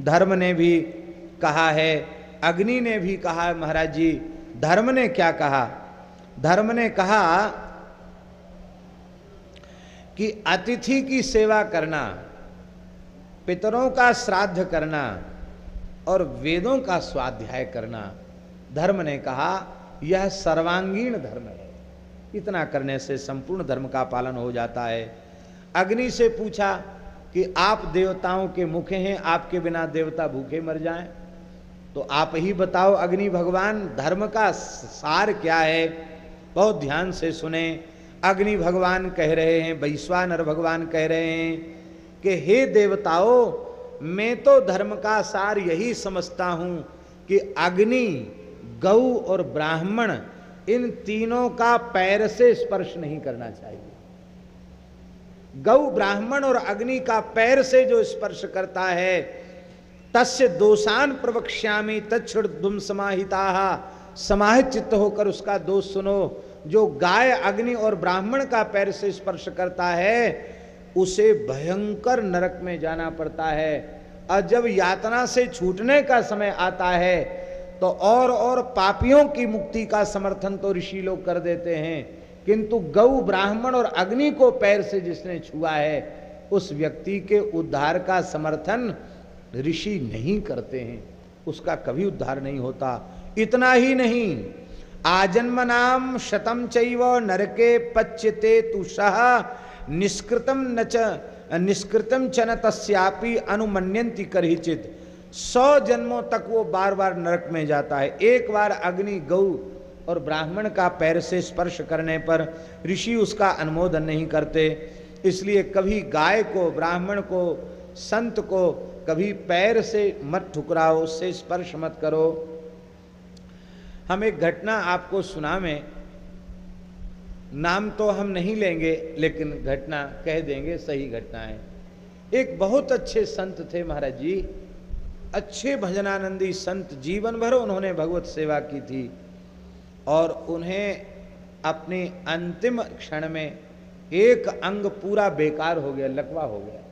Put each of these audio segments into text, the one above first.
धर्म ने भी कहा है, अग्नि ने भी कहा है। महाराज जी, धर्म ने क्या कहा? धर्म ने कहा कि अतिथि की सेवा करना, पितरों का श्राद्ध करना और वेदों का स्वाध्याय करना, धर्म ने कहा यह सर्वांगीण धर्म है। इतना करने से संपूर्ण धर्म का पालन हो जाता है। अग्नि से पूछा कि आप देवताओं के मुख हैं, आपके बिना देवता भूखे मर जाएं, तो आप ही बताओ अग्नि भगवान, धर्म का सार क्या है? बहुत ध्यान से सुने। अग्नि भगवान कह रहे हैं, वैश्वानर भगवान कह रहे हैं कि हे देवताओं, मैं तो धर्म का सार यही समझता हूं कि अग्नि, गौ और ब्राह्मण, इन तीनों का पैर से स्पर्श नहीं करना चाहिए। गौ, ब्राह्मण और अग्नि का पैर से जो स्पर्श करता है, तस्य दोषान प्रवक्ष्यामि तच्छ्रुद्धुम समाहिताः, समाहित चित्त होकर उसका दोष सुनो। जो गाय, अग्नि और ब्राह्मण का पैर से स्पर्श करता है उसे भयंकर नरक में जाना पड़ता है। और जब यातना से छूटने का समय आता है तो और पापियों की मुक्ति का समर्थन तो ऋषि लोग कर देते हैं, किंतु गौ, ब्राह्मण और अग्नि को पैर से जिसने छुआ है उस व्यक्ति के उद्धार का समर्थन ऋषि नहीं करते हैं, उसका कभी उद्धार नहीं होता। इतना ही नहीं, आजन्मनाम शतम चैव नरके पच्यते तुषः निष्कृतम च न तस्यापि अनुमन्यन्ति करहिचित। 100 जन्मों तक वो बार बार नरक में जाता है। एक बार अग्नि, गौ और ब्राह्मण का पैर से स्पर्श करने पर ऋषि उसका अनुमोदन नहीं करते। इसलिए कभी गाय को, ब्राह्मण को, संत को कभी पैर से मत ठुकराओ, उससे स्पर्श मत करो। हम एक घटना आपको सुनावें, नाम तो हम नहीं लेंगे लेकिन घटना कह देंगे, सही घटना है। एक बहुत अच्छे संत थे महाराज जी, अच्छे भजनानंदी संत, जीवन भर उन्होंने भगवत सेवा की थी और उन्हें अपने अंतिम क्षण में एक अंग पूरा बेकार हो गया, लकवा हो गया।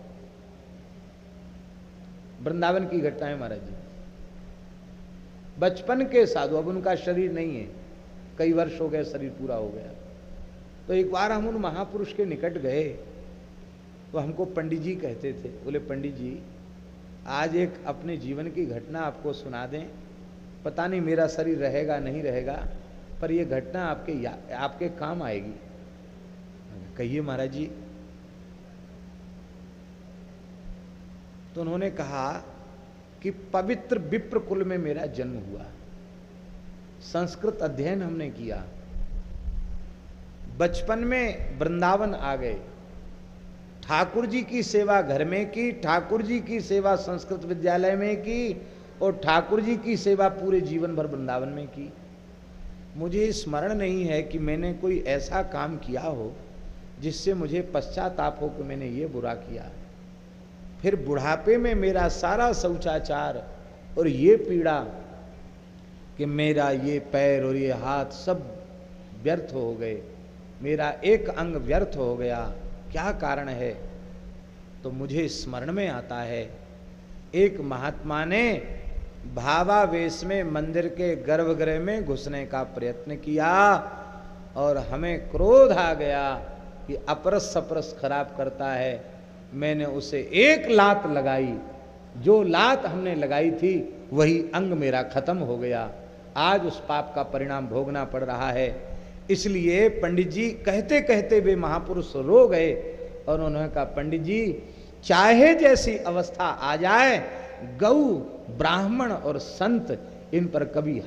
वृंदावन की घटना है महाराज जी। बचपन के साधु, अब उनका शरीर नहीं है, कई वर्ष हो गए, शरीर पूरा हो गया। तो एक बार हम उन महापुरुष के निकट गए तो हमको पंडित जी कहते थे, बोले पंडित जी आज एक अपने जीवन की घटना आपको सुना दें, पता नहीं मेरा शरीर रहेगा नहीं रहेगा, पर ये घटना आपके काम आएगी। कहिए महाराज जी। तो उन्होंने कहा कि पवित्र विप्र कुल में मेरा जन्म हुआ, संस्कृत अध्ययन हमने किया, बचपन में वृंदावन आ गए, ठाकुर जी की सेवा घर में की, ठाकुर जी की सेवा संस्कृत विद्यालय में की और ठाकुर जी की सेवा पूरे जीवन भर वृंदावन में की। मुझे स्मरण नहीं है कि मैंने कोई ऐसा काम किया हो जिससे मुझे पश्चाताप हो कि मैंने ये बुरा किया। फिर बुढ़ापे में मेरा सारा शौचाचार और ये पीड़ा कि मेरा ये पैर और ये हाथ सब व्यर्थ हो गए, मेरा एक अंग व्यर्थ हो गया, क्या कारण है? तो मुझे स्मरण में आता है एक महात्मा ने भावावेश में मंदिर के गर्भगृह में घुसने का प्रयत्न किया और हमें क्रोध आ गया कि अपरस सपरस खराब करता है। मैंने उसे एक लात लगाई, जो लात हमने लगाई थी वही अंग मेरा खत्म हो गया। आज उस पाप का परिणाम भोगना पड़ रहा है। इसलिए पंडित जी कहते कहते वे महापुरुष रो गए और उन्होंने कहा पंडित जी चाहे जैसी अवस्था आ जाए, गौ, ब्राह्मण और संत इन पर कभी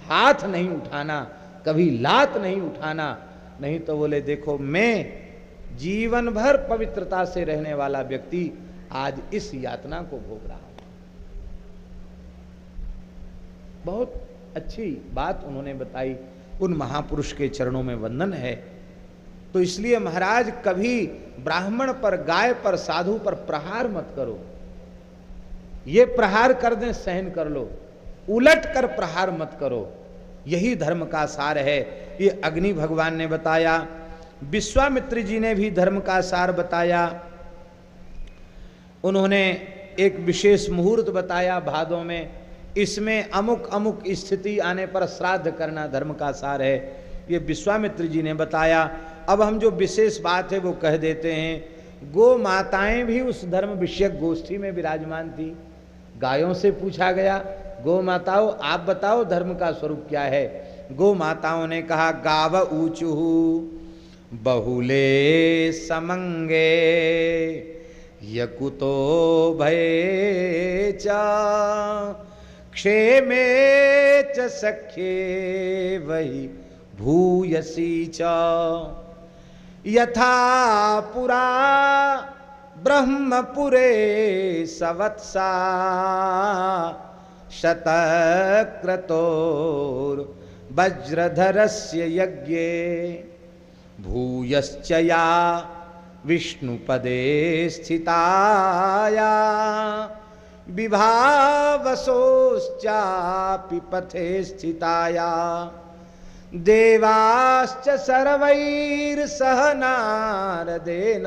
हाथ नहीं उठाना, कभी लात नहीं उठाना। नहीं तो बोले देखो मैं जीवन भर पवित्रता से रहने वाला व्यक्ति आज इस यातना को भोग रहा हूं। बहुत अच्छी बात उन्होंने बताई, उन महापुरुष के चरणों में वंदन है। तो इसलिए महाराज कभी ब्राह्मण पर, गाय पर, साधु पर प्रहार मत करो। ये प्रहार कर दें सहन कर लो, उलट कर प्रहार मत करो। यही धर्म का सार है। ये अग्नि भगवान ने बताया, विश्वामित्र जी ने भी धर्म का सार बताया। उन्होंने एक विशेष मुहूर्त बताया भादों में, इसमें अमुक अमुक स्थिति आने पर श्राद्ध करना धर्म का सार है, ये विश्वामित्र जी ने बताया। अब हम जो विशेष बात है वो कह देते हैं। गो माताएं भी उस धर्म विषयक गोष्ठी में विराजमान थी। गायों से पूछा गया, गो माताओं आप बताओ धर्म का स्वरूप क्या है। गो माताओं ने कहा, गाव ऊचुहु बहुले समंगे यकुतो भये च क्षेमे च सख्ये वही भूयसी च यथा पुरा ब्रह्मपुरे सवत्सा शतक्रतोर वज्रधरस्य यज्ञे भूयश्च या विष्णुपदे स्थिताया विभावसोश्चापि पथे स्थिताया देवाश्च सर्वैर्सह नारदेन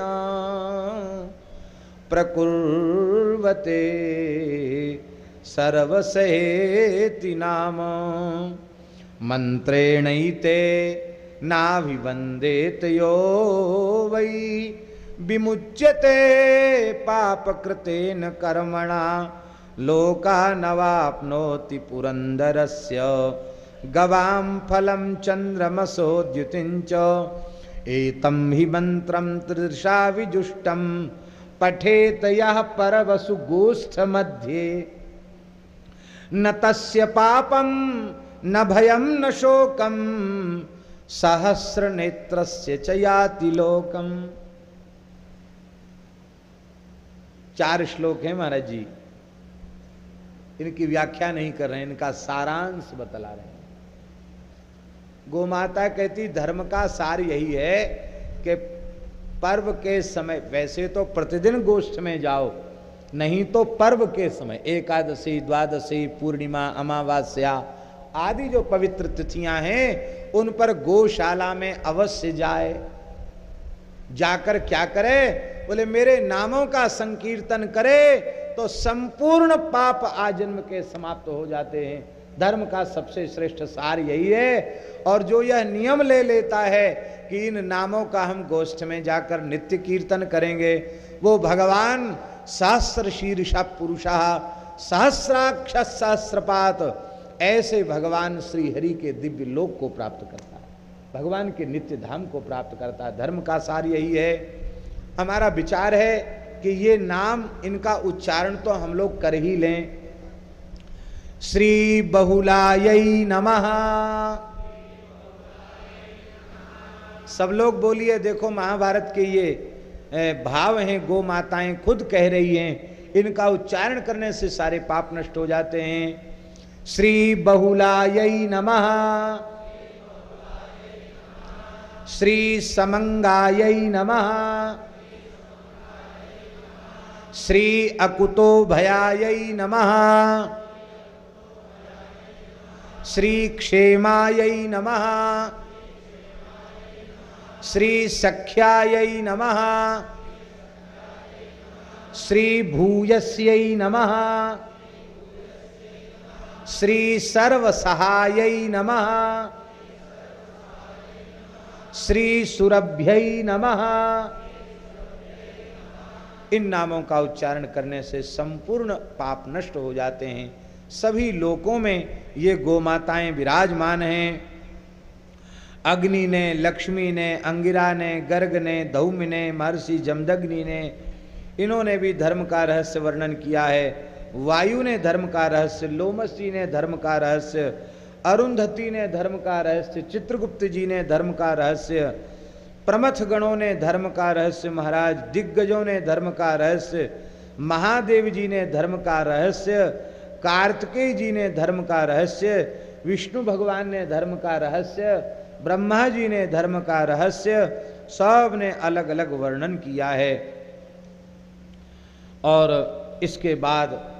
प्रकुर्वते सर्वसेति नाम मंत्रेणैते नाभिवंदेत यो वै विमुच्यते पापकृतेन कर्मणा लोकानवाप्नोति पुरंदरस्य गवां फलं चंद्रमसोद्युतिंच एतं हि मंत्रं त्रिदृशा विजुष्टं पठेत यः परवसु गोष्ठ मध्ये न तस्य पापं न भयं न शोकं सहस्र नेत्रस्य च याति लोकम। 4 श्लोक हैं महाराज जी, इनकी व्याख्या नहीं कर रहे हैं, इनका सारांश बतला रहे हैं। गोमाता कहती धर्म का सार यही है कि पर्व के समय, वैसे तो प्रतिदिन गोष्ठ में जाओ, नहीं तो पर्व के समय एकादशी, द्वादशी, पूर्णिमा, अमावास्या आदि जो पवित्र तिथियां हैं उन पर गौशाला में अवश्य जाए। जाकर क्या करे, बोले मेरे नामों का संकीर्तन करे तो संपूर्ण पाप आजन्म के समाप्त हो जाते हैं। धर्म का सबसे श्रेष्ठ सार यही है। और जो यह नियम ले लेता है कि इन नामों का हम गोष्ठ में जाकर नित्य कीर्तन करेंगे, वो भगवान सहस्र शीर्षा पुरुषा सहस्राक्ष सहस्रपात ऐसे भगवान श्री हरि के दिव्य लोक को प्राप्त करता है, भगवान के नित्य धाम को प्राप्त करता है। धर्म का सार यही है। हमारा विचार है कि ये नाम, इनका उच्चारण तो हम लोग कर ही लें। श्री बहुलायै नमः, सब लोग बोलिए। देखो महाभारत के ये भाव हैं, गो माताएं खुद कह रही हैं, इनका उच्चारण करने से सारे पाप नष्ट हो जाते हैं। श्री बहुलायै नमः, श्री समंगायै नमः, श्री अकुतो भयायै नमः, श्री क्षेमायै नमः, श्री सख्यायै नमः, श्री भूयस्यै नमः, श्री सर्वसहायै नमः, श्री सुरभ्यै नमः। इन नामों का उच्चारण करने से संपूर्ण पाप नष्ट हो जाते हैं। सभी लोकों में ये गोमाताएं विराजमान हैं। अग्नि ने, लक्ष्मी ने, अंगिरा ने, गर्ग ने, धौम्य ने, महर्षि जमदग्नि ने, इन्होंने भी धर्म का रहस्य वर्णन किया है। वायु ने धर्म का रहस्य, लोमसी ने धर्म का रहस्य, अरुंधति ने धर्म का रहस्य, चित्रगुप्त जी ने धर्म का रहस्य, प्रमथ गणों ने धर्म का रहस्य, महाराज दिग्गजों ने धर्म का रहस्य, महादेव जी ने धर्म का रहस्य, कार्तिकेय जी ने धर्म का रहस्य, विष्णु भगवान ने धर्म का रहस्य, ब्रह्मा जी ने धर्म का रहस्य, सब ने अलग अलग वर्णन किया है। और इसके बाद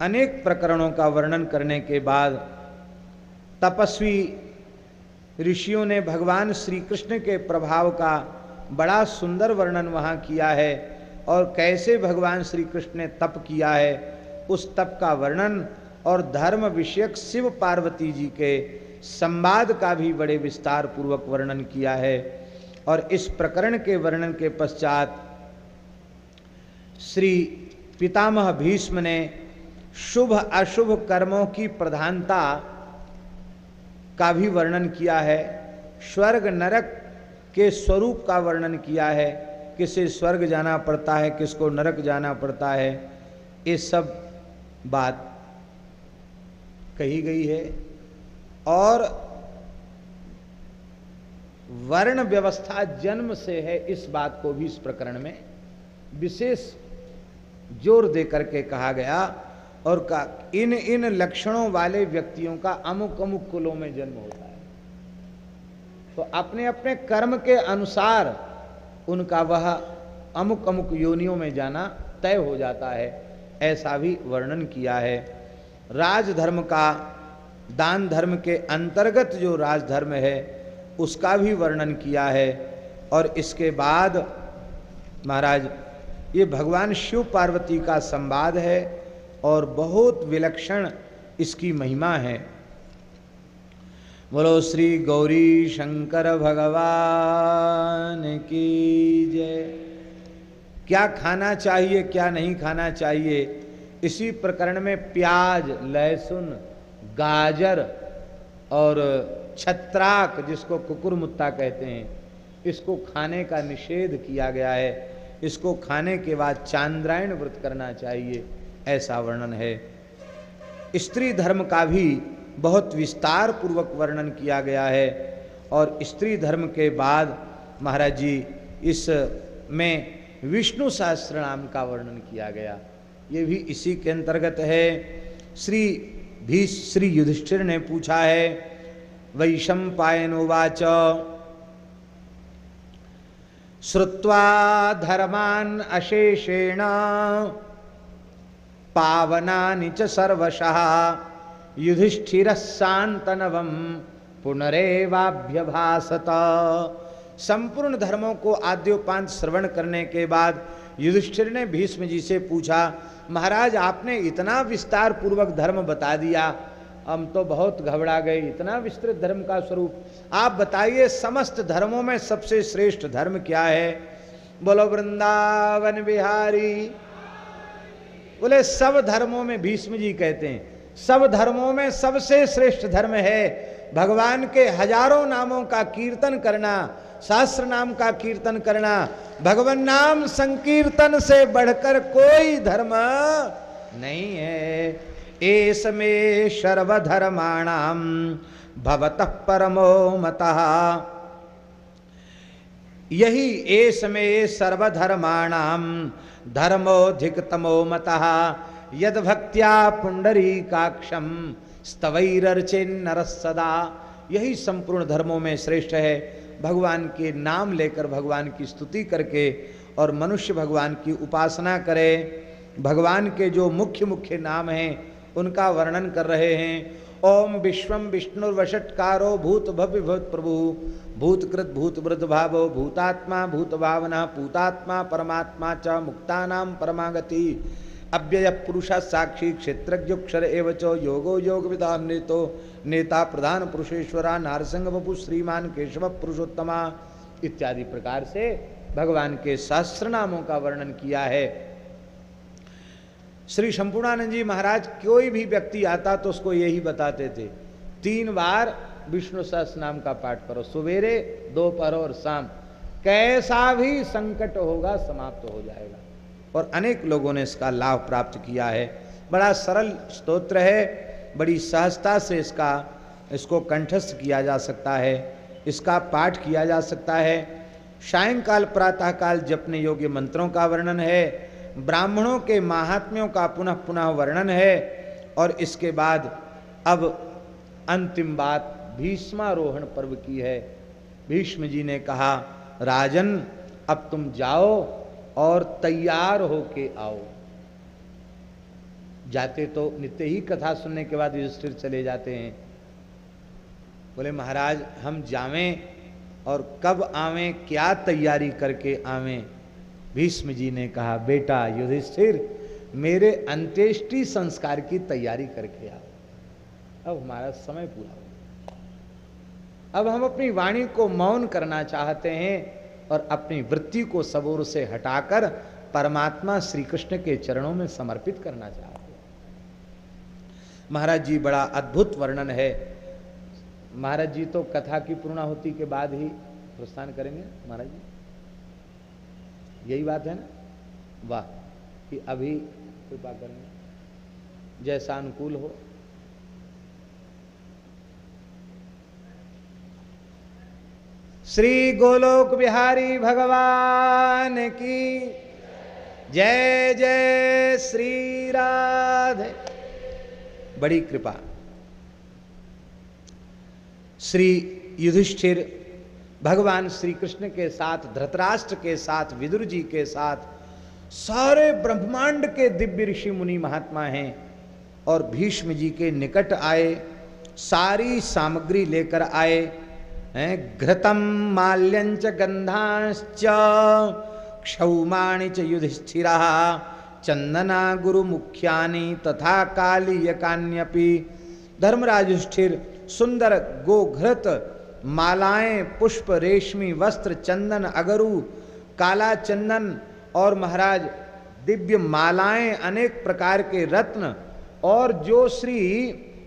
अनेक प्रकरणों का वर्णन करने के बाद तपस्वी ऋषियों ने भगवान श्री कृष्ण के प्रभाव का बड़ा सुंदर वर्णन वहाँ किया है। और कैसे भगवान श्री कृष्ण ने तप किया है, उस तप का वर्णन और धर्म विषयक शिव पार्वती जी के संवाद का भी बड़े विस्तार पूर्वक वर्णन किया है। और इस प्रकरण के वर्णन के पश्चात श्री पितामह भीष्म ने शुभ अशुभ कर्मों की प्रधानता का भी वर्णन किया है, स्वर्ग नरक के स्वरूप का वर्णन किया है, किसे स्वर्ग जाना पड़ता है, किसको नरक जाना पड़ता है, ये सब बात कही गई है। और वर्ण व्यवस्था जन्म से है, इस बात को भी इस प्रकरण में विशेष जोर दे करके कहा गया और का इन इन लक्षणों वाले व्यक्तियों का अमुक अमुक कुलों में जन्म होता है। तो अपने अपने कर्म के अनुसार उनका वह अमुक अमुक योनियों में जाना तय हो जाता है, ऐसा भी वर्णन किया है। राजधर्म का, दान धर्म के अंतर्गत जो राजधर्म है उसका भी वर्णन किया है। और इसके बाद महाराज ये भगवान शिव पार्वती का संवाद है और बहुत विलक्षण इसकी महिमा है। बोलो श्री गौरी शंकर भगवान की जय। क्या खाना चाहिए क्या नहीं खाना चाहिए, इसी प्रकरण में प्याज, लहसुन, गाजर और छत्राक जिसको कुकुरमुत्ता कहते हैं, इसको खाने का निषेध किया गया है। इसको खाने के बाद चांद्रायण व्रत करना चाहिए, ऐसा वर्णन है। स्त्री धर्म का भी बहुत विस्तार पूर्वक वर्णन किया गया है। और स्त्री धर्म के बाद महाराज जी इसमें विष्णु सहस्त्र नाम का वर्णन किया गया, ये भी इसी के अंतर्गत है। श्री युधिष्ठिर ने पूछा है, वैशंपायनोवाच श्रुत्वा धर्मान् अशेषेण पावनानि च सर्वशः युधिष्ठिरः शान्तनवं पुनरेवाभ्यभासत। संपूर्ण धर्मों को आद्योपांत श्रवण करने के बाद युधिष्ठिर ने भीष्म जी से पूछा, महाराज आपने इतना विस्तार पूर्वक धर्म बता दिया, हम तो बहुत घबरा गए, इतना विस्तृत धर्म का स्वरूप आप बताइए, समस्त धर्मों में सबसे श्रेष्ठ धर्म क्या है? बोलो वृंदावन बिहारी। बोले सब धर्मों में, भीष्म जी कहते हैं सब धर्मों में सबसे श्रेष्ठ धर्म है भगवान के हजारों नामों का कीर्तन करना, सहस्र नाम का कीर्तन करना। भगवान नाम संकीर्तन से बढ़कर कोई धर्म नहीं है। एस में सर्वधर्माणाम भवतः परमो मतः, यही एस में सर्वधर्माणाम धर्मोधिकतमो मतः यद भक्त्या पुंडरीकाक्षम स्तवैरर्चेन्नरः सदा। यही संपूर्ण धर्मों में श्रेष्ठ है। भगवान के नाम लेकर भगवान की स्तुति करके और मनुष्य भगवान की उपासना करे। भगवान के जो मुख्य मुख्य नाम हैं उनका वर्णन कर रहे हैं। ओम विश्वम विष्णुर्वषट्कारो भूत भव्य भूत प्रभु भूतकृत भूत वृद्ध भावो भूतात्मा भूत भावना भूतात्मा परमात्मा च मुक्तानाम परमागति अव्यय पुरुष साक्षी क्षेत्रज्ञक्षर एवचो योगो योग विदान्वितो नेता प्रधान पुरुषेश्वरा नारसिंह बपु श्रीमान केशव पुरुषोत्तमा इत्यादि प्रकार से भगवान के सहस्र नामों का वर्णन किया है। श्री संपूर्णानंद जी महाराज कोई भी व्यक्ति आता तो उसको यही बताते थे, 3 बार विष्णु सहस्र नाम का पाठ करो, सवेरे दोपहर और शाम, कैसा भी संकट होगा समाप्त हो जाएगा। और अनेक लोगों ने इसका लाभ प्राप्त किया है। बड़ा सरल स्तोत्र है, बड़ी सहजता से इसको कंठस्थ किया जा सकता है, इसका पाठ किया जा सकता है। सायंकाल प्रातःकाल जपने योग्य मंत्रों का वर्णन है, ब्राह्मणों के महात्म्यों का पुनः पुनः वर्णन है। और इसके बाद अब अंतिम बात भीष्मारोहण पर्व की है। भीष्म जी ने कहा, राजन अब तुम जाओ और तैयार होके आओ। जाते तो नित्य ही कथा सुनने के बाद युधिष्ठिर चले जाते हैं। बोले महाराज हम जावें और कब आवें, क्या तैयारी करके आवें? भीष्म जी ने कहा, बेटा युधिष्ठिर, मेरे अंत्येष्टि संस्कार की तैयारी करके आओ। अब हमारा समय पूरा हो गया। अब हम अपनी वाणी को मौन करना चाहते हैं और अपनी वृत्ति को सबोर से हटाकर परमात्मा श्री कृष्ण के चरणों में समर्पित करना चाहते हैं। महाराज जी बड़ा अद्भुत वर्णन है। महाराज जी तो कथा की पूर्णाहुति के बाद ही प्रस्थान करेंगे। महाराज जी यही बात है ना? वाह, कि अभी कृपा करेंगे, जैसा अनुकूल हो। श्री गोलोक बिहारी भगवान की जय। जय श्री राधे। बड़ी कृपा। श्री युधिष्ठिर भगवान श्री कृष्ण के साथ, धृतराष्ट्र के साथ, विदुर जी के साथ, सारे ब्रह्मांड के दिव्य ऋषि मुनि महात्मा हैं और भीष्म जी के निकट आए, सारी सामग्री लेकर आए हैं। घृतम माल्यंच गंधाश्च क्षौमाणि च युधिष्ठिरा चंदना गुरु मुख्यानि तथा कालीयकान्यपि। धर्मराज युधिष्ठिर सुंदर गोघृत, मालाएं, पुष्प, रेशमी वस्त्र, चंदन, अगरू, काला चंदन और महाराज दिव्य मालाएं, अनेक प्रकार के रत्न और जो श्री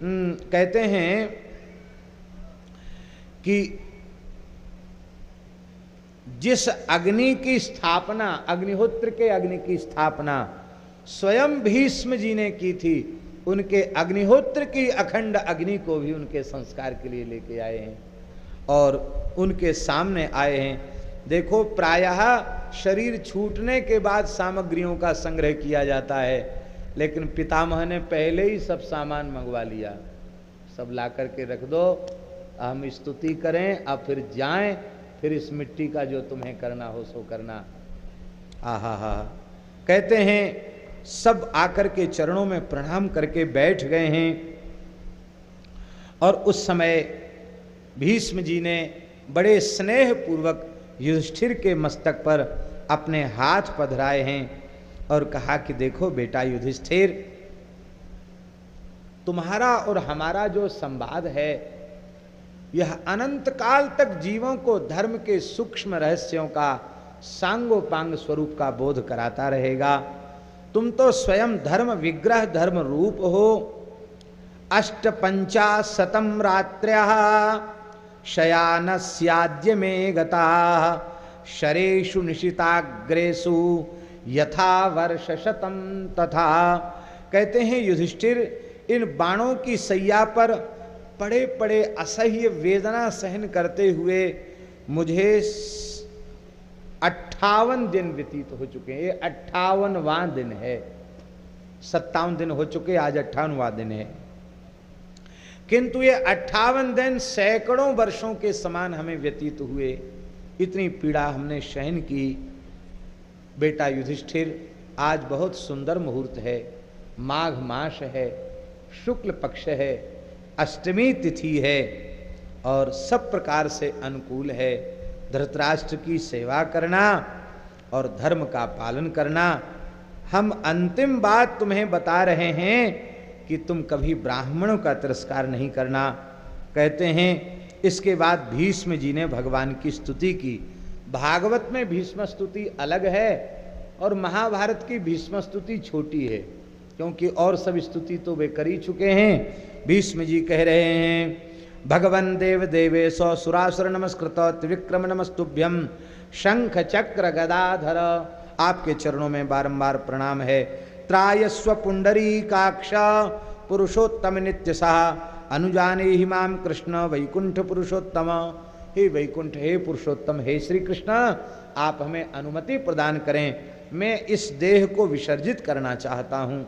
कहते हैं कि जिस अग्नि की स्थापना, अग्निहोत्र के अग्नि की स्थापना स्वयं भीष्म जी ने की थी, उनके अग्निहोत्र की अखंड अग्नि को भी उनके संस्कार के लिए लेके आए हैं और उनके सामने आए हैं। देखो, प्रायः शरीर छूटने के बाद सामग्रियों का संग्रह किया जाता है, लेकिन पितामह ने पहले ही सब सामान मंगवा लिया। सब ला करके रख दो, हम स्तुति करें, अब फिर जाएं, फिर इस मिट्टी का जो तुम्हें करना हो सो करना। आहा हा। कहते हैं सब आकर के चरणों में प्रणाम करके बैठ गए हैं और उस समय भीष्म जी ने बड़े स्नेह पूर्वक युधिष्ठिर के मस्तक पर अपने हाथ पधराए हैं और कहा कि देखो बेटा युधिष्ठिर, तुम्हारा और हमारा जो संवाद है यह अनंत काल तक जीवों को धर्म के सूक्ष्म रहस्यों का सांगोपांग स्वरूप का बोध कराता रहेगा। तुम तो स्वयं धर्म विग्रह, धर्म रूप हो। 850 रात्र्यः शयानस्याद्य में गताः शरेषु निशिताग्रेषु यथा वर्ष शतम तथा। कहते हैं युधिष्ठिर, इन बाणों की सैया पर पड़े पड़े असह्य वेदना सहन करते हुए मुझे 58 दिन व्यतीत हो चुके हैं। ये 58वां दिन है। 57 दिन हो चुके, आज 58वां दिन है। किंतु ये 58 दिन सैकड़ों वर्षों के समान हमें व्यतीत हुए। इतनी पीड़ा हमने सहन की। बेटा युधिष्ठिर, आज बहुत सुंदर मुहूर्त है, माघ मास है, शुक्ल पक्ष है, अष्टमी तिथि है और सब प्रकार से अनुकूल है। धृतराष्ट्र की सेवा करना और धर्म का पालन करना। हम अंतिम बात तुम्हें बता रहे हैं कि तुम कभी ब्राह्मणों का तिरस्कार नहीं करना। कहते हैं इसके बाद भीष्म जी ने भगवान की स्तुति की। भागवत में भीष्म स्तुति अलग है और महाभारत की भीष्म स्तुति छोटी है, क्योंकि और सब स्तुति तो वे कर ही चुके हैं। भीष्म जी कह रहे हैं, भगवन् देव देवेशो सुरासुर नमस्कृत त्रिविक्रम नमस्तुभ्यम शंख चक्र गदाधर। आपके चरणों में बारंबार प्रणाम है। त्रायस्व पुंडरीकाक्ष पुरुषोत्तम नित्य सह अनुजाने हिमाम कृष्ण वैकुंठ पुरुषोत्तम। हे वैकुंठ, हे पुरुषोत्तम, हे श्री कृष्ण, आप हमें अनुमति प्रदान करें, मैं इस देह को विसर्जित करना चाहता हूं।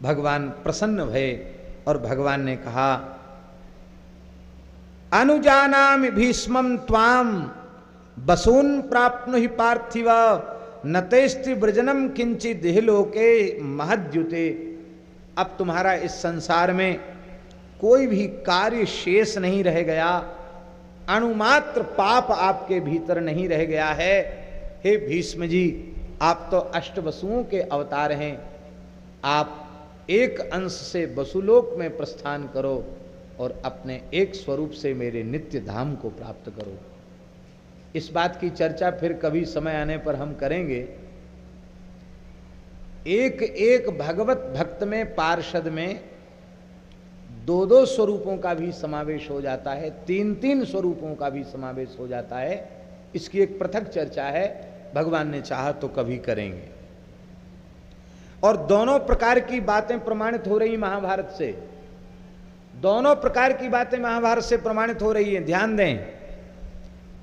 भगवान प्रसन्न भये और भगवान ने कहा, अनुजानामि भीष्मं त्वाम बसून प्राप्नुहि पार्थिव न तेस्ति ब्रजनम किंचित देहलोके महद्युते। अब तुम्हारा इस संसार में कोई भी कार्य शेष नहीं रह गया। अणुमात्र पाप आपके भीतर नहीं रह गया है। हे भीष्म जी, आप तो अष्टवसुओं के अवतार हैं, आप एक अंश से वसुलोक में प्रस्थान करो और अपने एक स्वरूप से मेरे नित्य धाम को प्राप्त करो। इस बात की चर्चा फिर कभी समय आने पर हम करेंगे। एक एक भगवत भक्त में, पार्षद में दो दो स्वरूपों का भी समावेश हो जाता है, तीन तीन स्वरूपों का भी समावेश हो जाता है। इसकी एक पृथक चर्चा है, भगवान ने चाहा तो कभी करेंगे। और दोनों प्रकार की बातें प्रमाणित हो रही महाभारत से, दोनों प्रकार की बातें महाभारत से प्रमाणित हो रही हैं। ध्यान दें,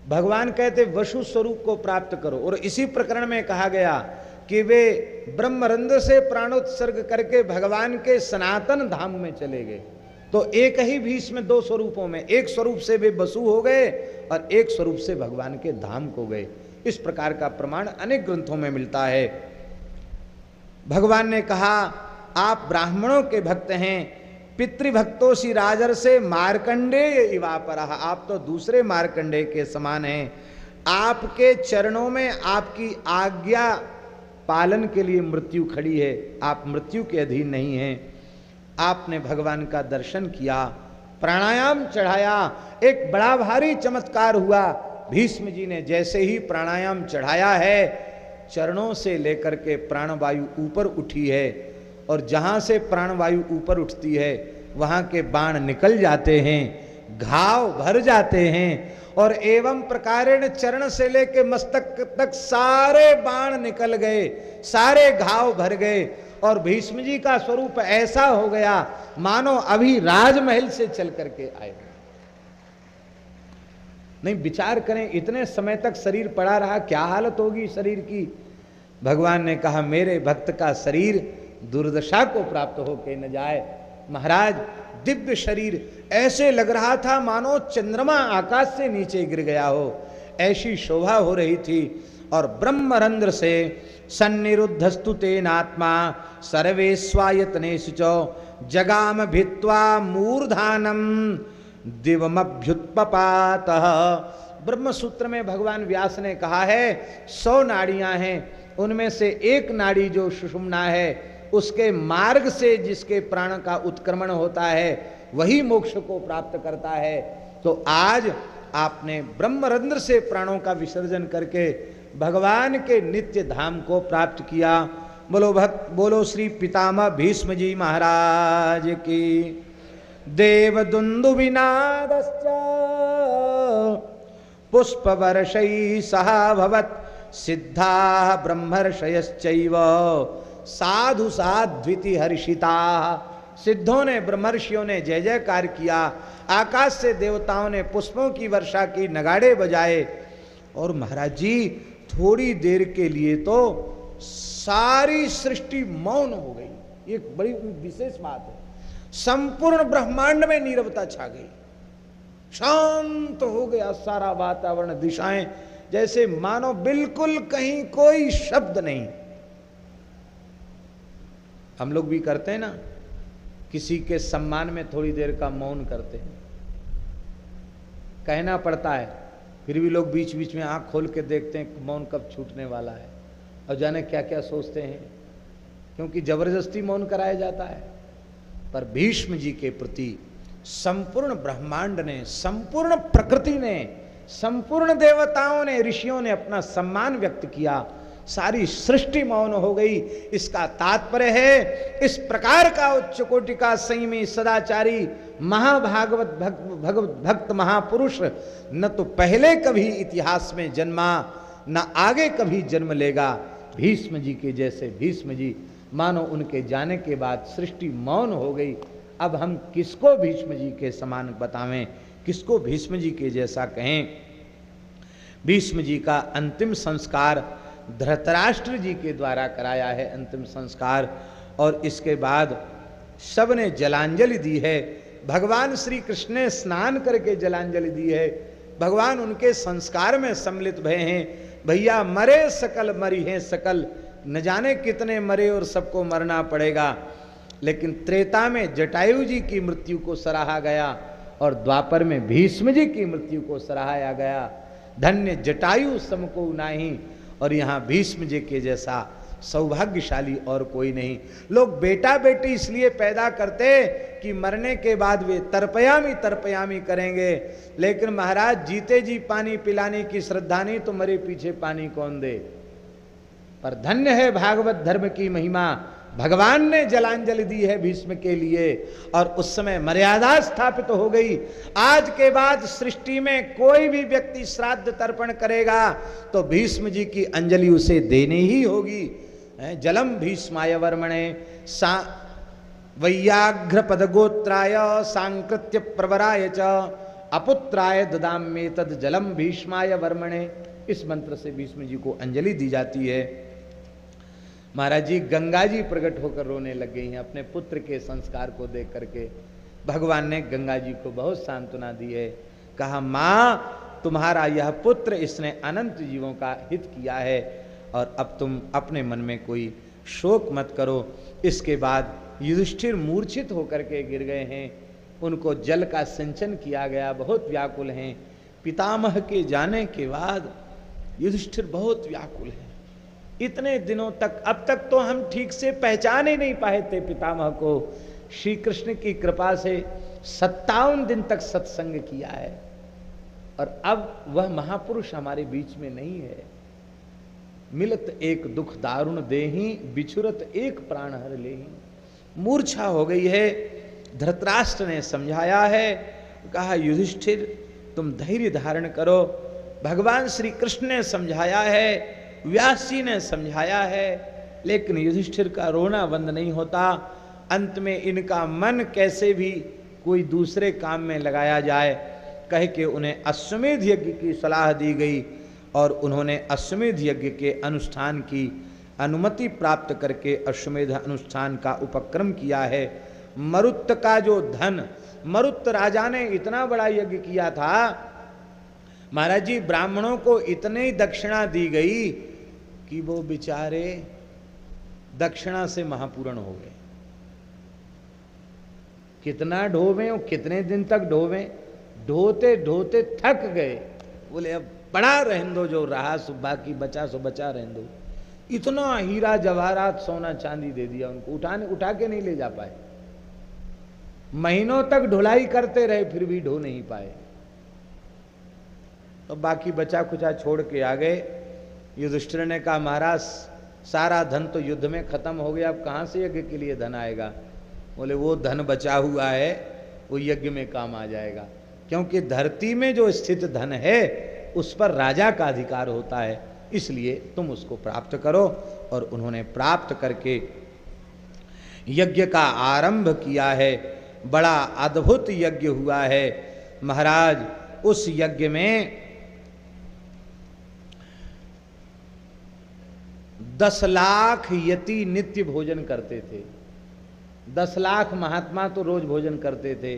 भगवान कहते वसु स्वरूप को प्राप्त करो, और इसी प्रकरण में कहा गया कि वे ब्रह्मरंध्र से प्राणोत्सर्ग करके भगवान के सनातन धाम में चले गए। तो एक ही भीष्म दो स्वरूपों में, एक स्वरूप से वे वसु हो गए और एक स्वरूप से भगवान के धाम को गए। इस प्रकार का प्रमाण अनेक ग्रंथों में मिलता है। भगवान ने कहा आप ब्राह्मणों के भक्त हैं, पितृभक्तों सी राजर से मार्कंडेय इवापरः, आप तो दूसरे मार्कंडेय के समान हैं। आपके चरणों में आपकी आज्ञा पालन के लिए मृत्यु खड़ी है, आप मृत्यु के अधीन नहीं हैं। आपने भगवान का दर्शन किया, प्राणायाम चढ़ाया, एक बड़ा भारी चमत्कार हुआ। भीष्म जी ने जैसे ही प्राणायाम चढ़ाया है, चरणों से लेकर के प्राणवायु ऊपर उठी है, और जहां से प्राणवायु ऊपर उठती है वहां के बाण निकल जाते हैं, घाव भर जाते हैं, और एवं प्रकारेण चरण से लेके मस्तक तक सारे बाण निकल गए, सारे घाव भर गए, और भीष्म जी का स्वरूप ऐसा हो गया मानो अभी राजमहल से चल करके आए। नहीं, विचार करें, इतने समय तक शरीर पड़ा रहा, क्या हालत होगी शरीर की। भगवान ने कहा मेरे भक्त का शरीर दुर्दशा को प्राप्त होके न जाए। महाराज, दिव्य शरीर, ऐसे लग रहा था मानो चंद्रमा आकाश से नीचे गिर गया हो, ऐसी शोभा हो रही थी। और ब्रह्मरंध्र से सन्निरुद्धस्तु तेनात्मा सर्वे स्वायतनेषु च जगाम भित्वा मूर्धानम दिवमभ्युत्पपातः। ब्रह्म सूत्र में भगवान व्यास ने कहा है 100 नाड़ियां हैं, उनमें से एक नाड़ी जो सुषुम्ना है, उसके मार्ग से जिसके प्राण का उत्क्रमण होता है वही मोक्ष को प्राप्त करता है। तो आज आपने ब्रह्मरंध्र से प्राणों का विसर्जन करके भगवान के नित्य धाम को प्राप्त किया। बोलो श्री पितामह भीष्म जी महाराज की। देवदुन्दुभिनादश्च पुष्पवर्षैः सह भवत् सिद्धाः ब्रह्मर्षयश्चैव साधु साध्विति हर्षिता। सिद्धों ने, ब्रह्मर्षियों ने जय जयकार किया, आकाश से देवताओं ने पुष्पों की वर्षा की, नगाड़े बजाए, और महाराज जी थोड़ी देर के लिए तो सारी सृष्टि मौन हो गई। एक बड़ी विशेष बात है, संपूर्ण ब्रह्मांड में नीरवता छा गई, शांत हो गया सारा वातावरण, दिशाएं, जैसे मानो बिल्कुल कहीं कोई शब्द नहीं। हम लोग भी करते हैं ना, किसी के सम्मान में थोड़ी देर का मौन करते हैं, कहना पड़ता है, फिर भी लोग बीच बीच में आंख खोल के देखते हैं मौन कब छूटने वाला है, और जाने क्या क्या सोचते हैं, क्योंकि जबरदस्ती मौन कराया जाता है। पर भीष्म जी के प्रति संपूर्ण ब्रह्मांड ने, संपूर्ण प्रकृति ने, संपूर्ण देवताओं ने, ऋषियों ने अपना सम्मान व्यक्त किया, सारी सृष्टि मौन हो गई। इसका तात्पर्य है इस प्रकार का उच्च कोटि का संयमी सदाचारी महाभागवत भगवत भक्त महापुरुष न तो पहले कभी इतिहास में जन्मा, न आगे कभी जन्म लेगा। भीष्म जी के जैसे भीष्म जी, मानो उनके जाने के बाद सृष्टि मौन हो गई। अब हम किसको भीष्म जी के समान बतावें, किसको भीष्म जी के जैसा कहें। भीष्म जी का अंतिम संस्कार धृतराष्ट्र जी के द्वारा कराया है, अंतिम संस्कार, और इसके बाद सबने जलांजलि दी है। भगवान श्री कृष्ण ने स्नान करके जलांजलि दी है, भगवान उनके संस्कार में सम्मिलित भय हैं। भैया मरे सकल मरी हैं सकल, न जाने कितने मरे और सबको मरना पड़ेगा। लेकिन त्रेता में जटायु जी की मृत्यु को सराहा गया और द्वापर में भीष्म जी की मृत्यु को सराहाया गया। धन्य जटायु समको नाही, और यहाँ भीष्म जी के जैसा सौभाग्यशाली और कोई नहीं। लोग बेटा बेटी इसलिए पैदा करते कि मरने के बाद वे तरपयामी करेंगे, लेकिन महाराज जीते जी पानी पिलाने की श्रद्धा नहीं तो मरे पीछे पानी कौन दे। पर धन्य है भागवत धर्म की महिमा, भगवान ने जलांजलि दी है भीष्म के लिए और उस समय मर्यादा स्थापित हो गई। आज के बाद सृष्टि में कोई भी व्यक्ति श्राद्ध तर्पण करेगा तो भीष्म जी की अंजलि उसे देनी ही होगी। जलम भीष्माय वर्मणे सा वैयाघ्र पदगोत्राय सांकृत्य प्रवराय च अपुत्राय ददाम्ये तद जलम भीष्माय वर्मणे। इस मंत्र से भीष्म जी को अंजलि दी जाती है। महाराज जी गंगा जी प्रकट होकर रोने लग गई हैं अपने पुत्र के संस्कार को देख करके। भगवान ने गंगा जी को बहुत सांत्वना दी है, कहा माँ तुम्हारा यह पुत्र इसने अनंत जीवों का हित किया है और अब तुम अपने मन में कोई शोक मत करो। इसके बाद युधिष्ठिर मूर्छित होकर के गिर गए हैं, उनको जल का सिंचन किया गया, बहुत व्याकुल हैं। पितामह के जाने के बाद युधिष्ठिर बहुत व्याकुल है। इतने दिनों तक, अब तक तो हम ठीक से पहचान ही नहीं पाए थे पितामह को। श्री कृष्ण की कृपा से 57 दिन तक सत्संग किया है और अब वह महापुरुष हमारे बीच में नहीं है। मिलत एक दुख दारुण देही, बिछुरत एक प्राण हर लेही। मूर्छा हो गई है। धृतराष्ट्र ने समझाया है, कहा युधिष्ठिर तुम धैर्य धारण करो। भगवान श्री कृष्ण ने समझाया है, व्यास जी ने समझाया है, लेकिन युधिष्ठिर का रोना बंद नहीं होता। अंत में इनका मन कैसे भी कोई दूसरे काम में लगाया जाए कह के उन्हें अश्वमेध यज्ञ की सलाह दी गई और उन्होंने अश्वमेध यज्ञ के अनुष्ठान की अनुमति प्राप्त करके अश्वमेध अनुष्ठान का उपक्रम किया है। मरुत का जो धन, मरुत राजा ने इतना बड़ा यज्ञ किया था महाराज जी, ब्राह्मणों को इतनी दक्षिणा दी गई कि वो बेचारे दक्षिणा से महापूर्ण हो गए। कितना ढोवे और कितने दिन तक ढोवे, ढोते ढोते थक गए। बोले अब बड़ा रहने दो, जो रहा सो बाकी बचा सो बचा रहने दो। इतना हीरा जवाहरात सोना चांदी दे दिया उनको, उठा के नहीं ले जा पाए। महीनों तक ढुलाई करते रहे फिर भी ढो नहीं पाए। तो बाकी बचा कुचा छोड़ के आ गए। युधिष्ठिर ने कहा महाराज सारा धन तो युद्ध में खत्म हो गया, अब कहाँ से यज्ञ के लिए धन आएगा। बोले वो धन बचा हुआ है वो यज्ञ में काम आ जाएगा, क्योंकि धरती में जो स्थित धन है उस पर राजा का अधिकार होता है, इसलिए तुम उसको प्राप्त करो। और उन्होंने प्राप्त करके यज्ञ का आरंभ किया है। बड़ा अद्भुत यज्ञ हुआ है महाराज। उस यज्ञ में 10 लाख यति नित्य भोजन करते थे। 10 लाख महात्मा तो रोज भोजन करते थे।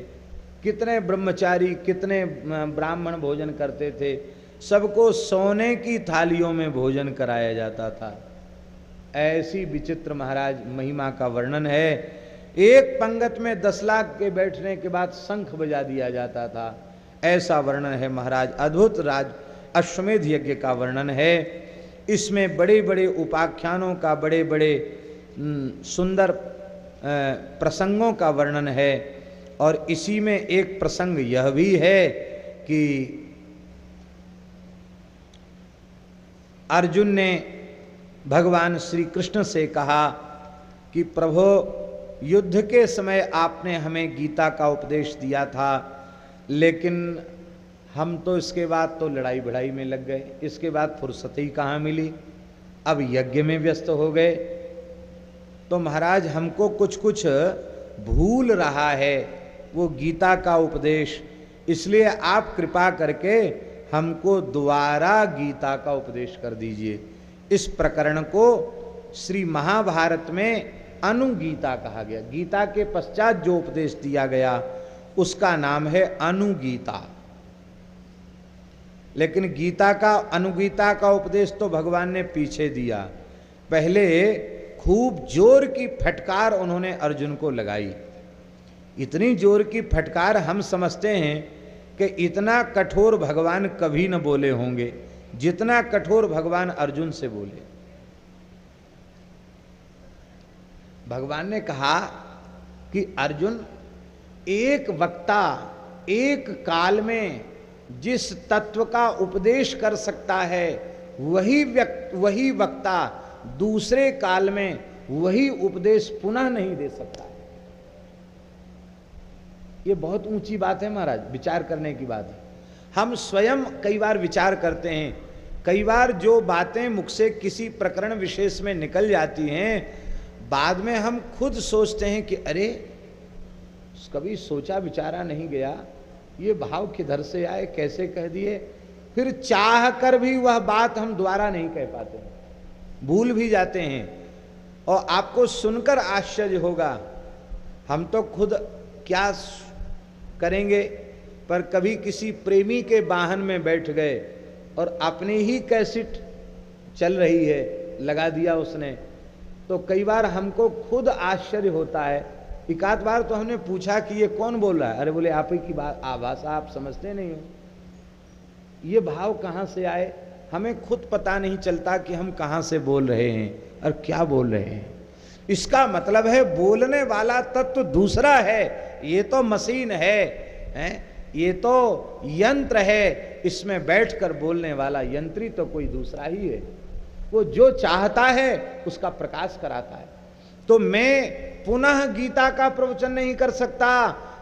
कितने ब्रह्मचारी, कितने ब्राह्मण भोजन करते थे। सबको सोने की थालियों में भोजन कराया जाता था। ऐसी विचित्र महाराज महिमा का वर्णन है। एक पंगत में 10 लाख के बैठने के बाद शंख बजा दिया जाता था। ऐसा वर्णन है महाराज। अद्भुत राज अश्वमेध यज्ञ का वर्णन है। इसमें बड़े बड़े उपाख्यानों का, बड़े बड़े सुंदर प्रसंगों का वर्णन है। और इसी में एक प्रसंग यह भी है कि अर्जुन ने भगवान श्री कृष्ण से कहा कि प्रभु युद्ध के समय आपने हमें गीता का उपदेश दिया था, लेकिन हम तो इसके बाद तो लड़ाई भिड़ाई में लग गए, इसके बाद फुर्सत ही कहाँ मिली, अब यज्ञ में व्यस्त हो गए। तो महाराज हमको कुछ कुछ भूल रहा है वो गीता का उपदेश, इसलिए आप कृपा करके हमको दोबारा गीता का उपदेश कर दीजिए। इस प्रकरण को श्री महाभारत में अनुगीता कहा गया। गीता के पश्चात जो उपदेश दिया गया उसका नाम है अनुगीता। लेकिन गीता का, अनुगीता का उपदेश तो भगवान ने पीछे दिया। पहले खूब जोर की फटकार उन्होंने अर्जुन को लगाई इतनी जोर की फटकार हम समझते हैं कि इतना कठोर भगवान कभी न बोले होंगे जितना कठोर भगवान अर्जुन से बोले। भगवान ने कहा कि अर्जुन, एक वक्ता एक काल में जिस तत्व का उपदेश कर सकता है वही वक्ता दूसरे काल में वही उपदेश पुनः नहीं दे सकता है। ये बहुत ऊंची बात है महाराज, विचार करने की बात है। हम स्वयं कई बार विचार करते हैं, कई बार जो बातें मुख से किसी प्रकरण विशेष में निकल जाती हैं, बाद में हम खुद सोचते हैं कि अरे कभी सोचा विचारा नहीं गया, ये भाव किधर से आए, कैसे कह दिए। फिर चाह कर भी वह बात हम दोबारा नहीं कह पाते, भूल भी जाते हैं। और आपको सुनकर आश्चर्य होगा, हम तो खुद क्या करेंगे, पर कभी किसी प्रेमी के वाहन में बैठ गए और अपनी ही कैसेट चल रही है लगा दिया उसने, तो कई बार हमको खुद आश्चर्य होता है। एक आध बार तो हमने पूछा कि ये कौन बोल रहा है, अरे बोले आप ही की बात भाषा आप समझते नहीं हो। ये भाव कहाँ से आए, हमें खुद पता नहीं चलता कि हम कहाँ से बोल रहे हैं और क्या बोल रहे हैं। इसका मतलब है बोलने वाला तत्व दूसरा है, ये तो मशीन है, ये तो यंत्र है, इसमें बैठकर बोलने वाला यंत्री तो कोई दूसरा ही है। वो जो चाहता है उसका प्रकाश कराता है। तो मैं पुनः गीता का प्रवचन नहीं कर सकता,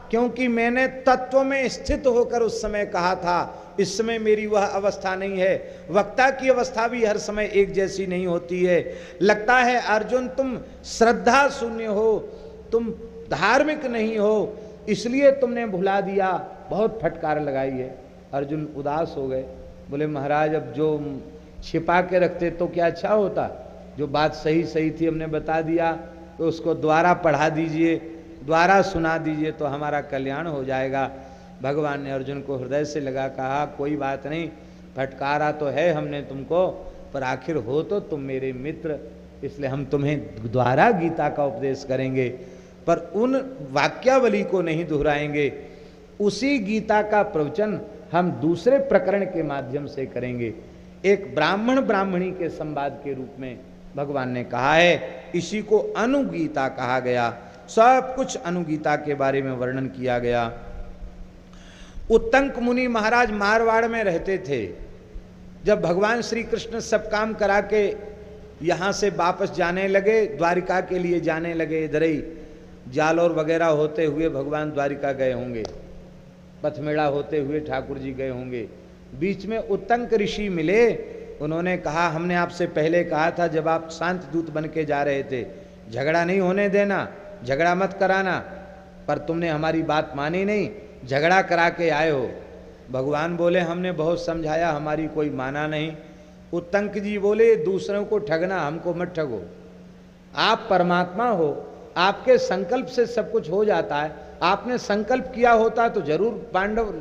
क्योंकि मैंने तत्व में स्थित होकर उस समय कहा था। इस समय मेरी वह अवस्था नहीं है। वक्ता की अवस्था भी हर समय एक जैसी नहीं होती है। लगता है अर्जुन तुम श्रद्धा शून्य हो, तुम धार्मिक नहीं हो, इसलिए तुमने भुला दिया, बहुत फटकार लगाई है। अर्जुन उदास हो गए, बोले महाराज अब जो छिपा के रखते तो क्या अच्छा होता, जो बात सही सही थी हमने बता दिया, तो उसको द्वारा पढ़ा दीजिए, द्वारा सुना दीजिए तो हमारा कल्याण हो जाएगा। भगवान ने अर्जुन को हृदय से लगा कहा, कोई बात नहीं, फटकारा तो है हमने तुमको, पर आखिर हो तो तुम मेरे मित्र, इसलिए हम तुम्हें द्वारा गीता का उपदेश करेंगे, पर उन वाक्यावली को नहीं दोहराएंगे। उसी गीता का प्रवचन हम दूसरे प्रकरण के माध्यम से करेंगे, एक ब्राह्मण ब्राह्मणी के संवाद के रूप में भगवान ने कहा है। इसी को अनुगीता कहा गया। सब कुछ अनुगीता के बारे में वर्णन किया गया। उत्तंक मुनि महाराज मारवाड़ में रहते थे। जब भगवान श्री कृष्ण सब काम करा के यहाँ से वापस जाने लगे, द्वारिका के लिए जाने लगे, इधर ही जालौर वगैरह होते हुए भगवान द्वारिका गए होंगे, पथमेड़ा होते हुए ठाकुर जी गए होंगे। बीच में उत्तंक ऋषि मिले, उन्होंने कहा हमने आपसे पहले कहा था जब आप शांत दूत बन के जा रहे थे, झगड़ा नहीं होने देना, झगड़ा मत कराना, पर तुमने हमारी बात मानी नहीं, झगड़ा करा के आए हो। भगवान बोले हमने बहुत समझाया, हमारी कोई माना नहीं। उत्तंक जी बोले दूसरों को ठगना, हमको मत ठगो, आप परमात्मा हो, आपके संकल्प से सब कुछ हो जाता है। आपने संकल्प किया होता तो जरूर पांडव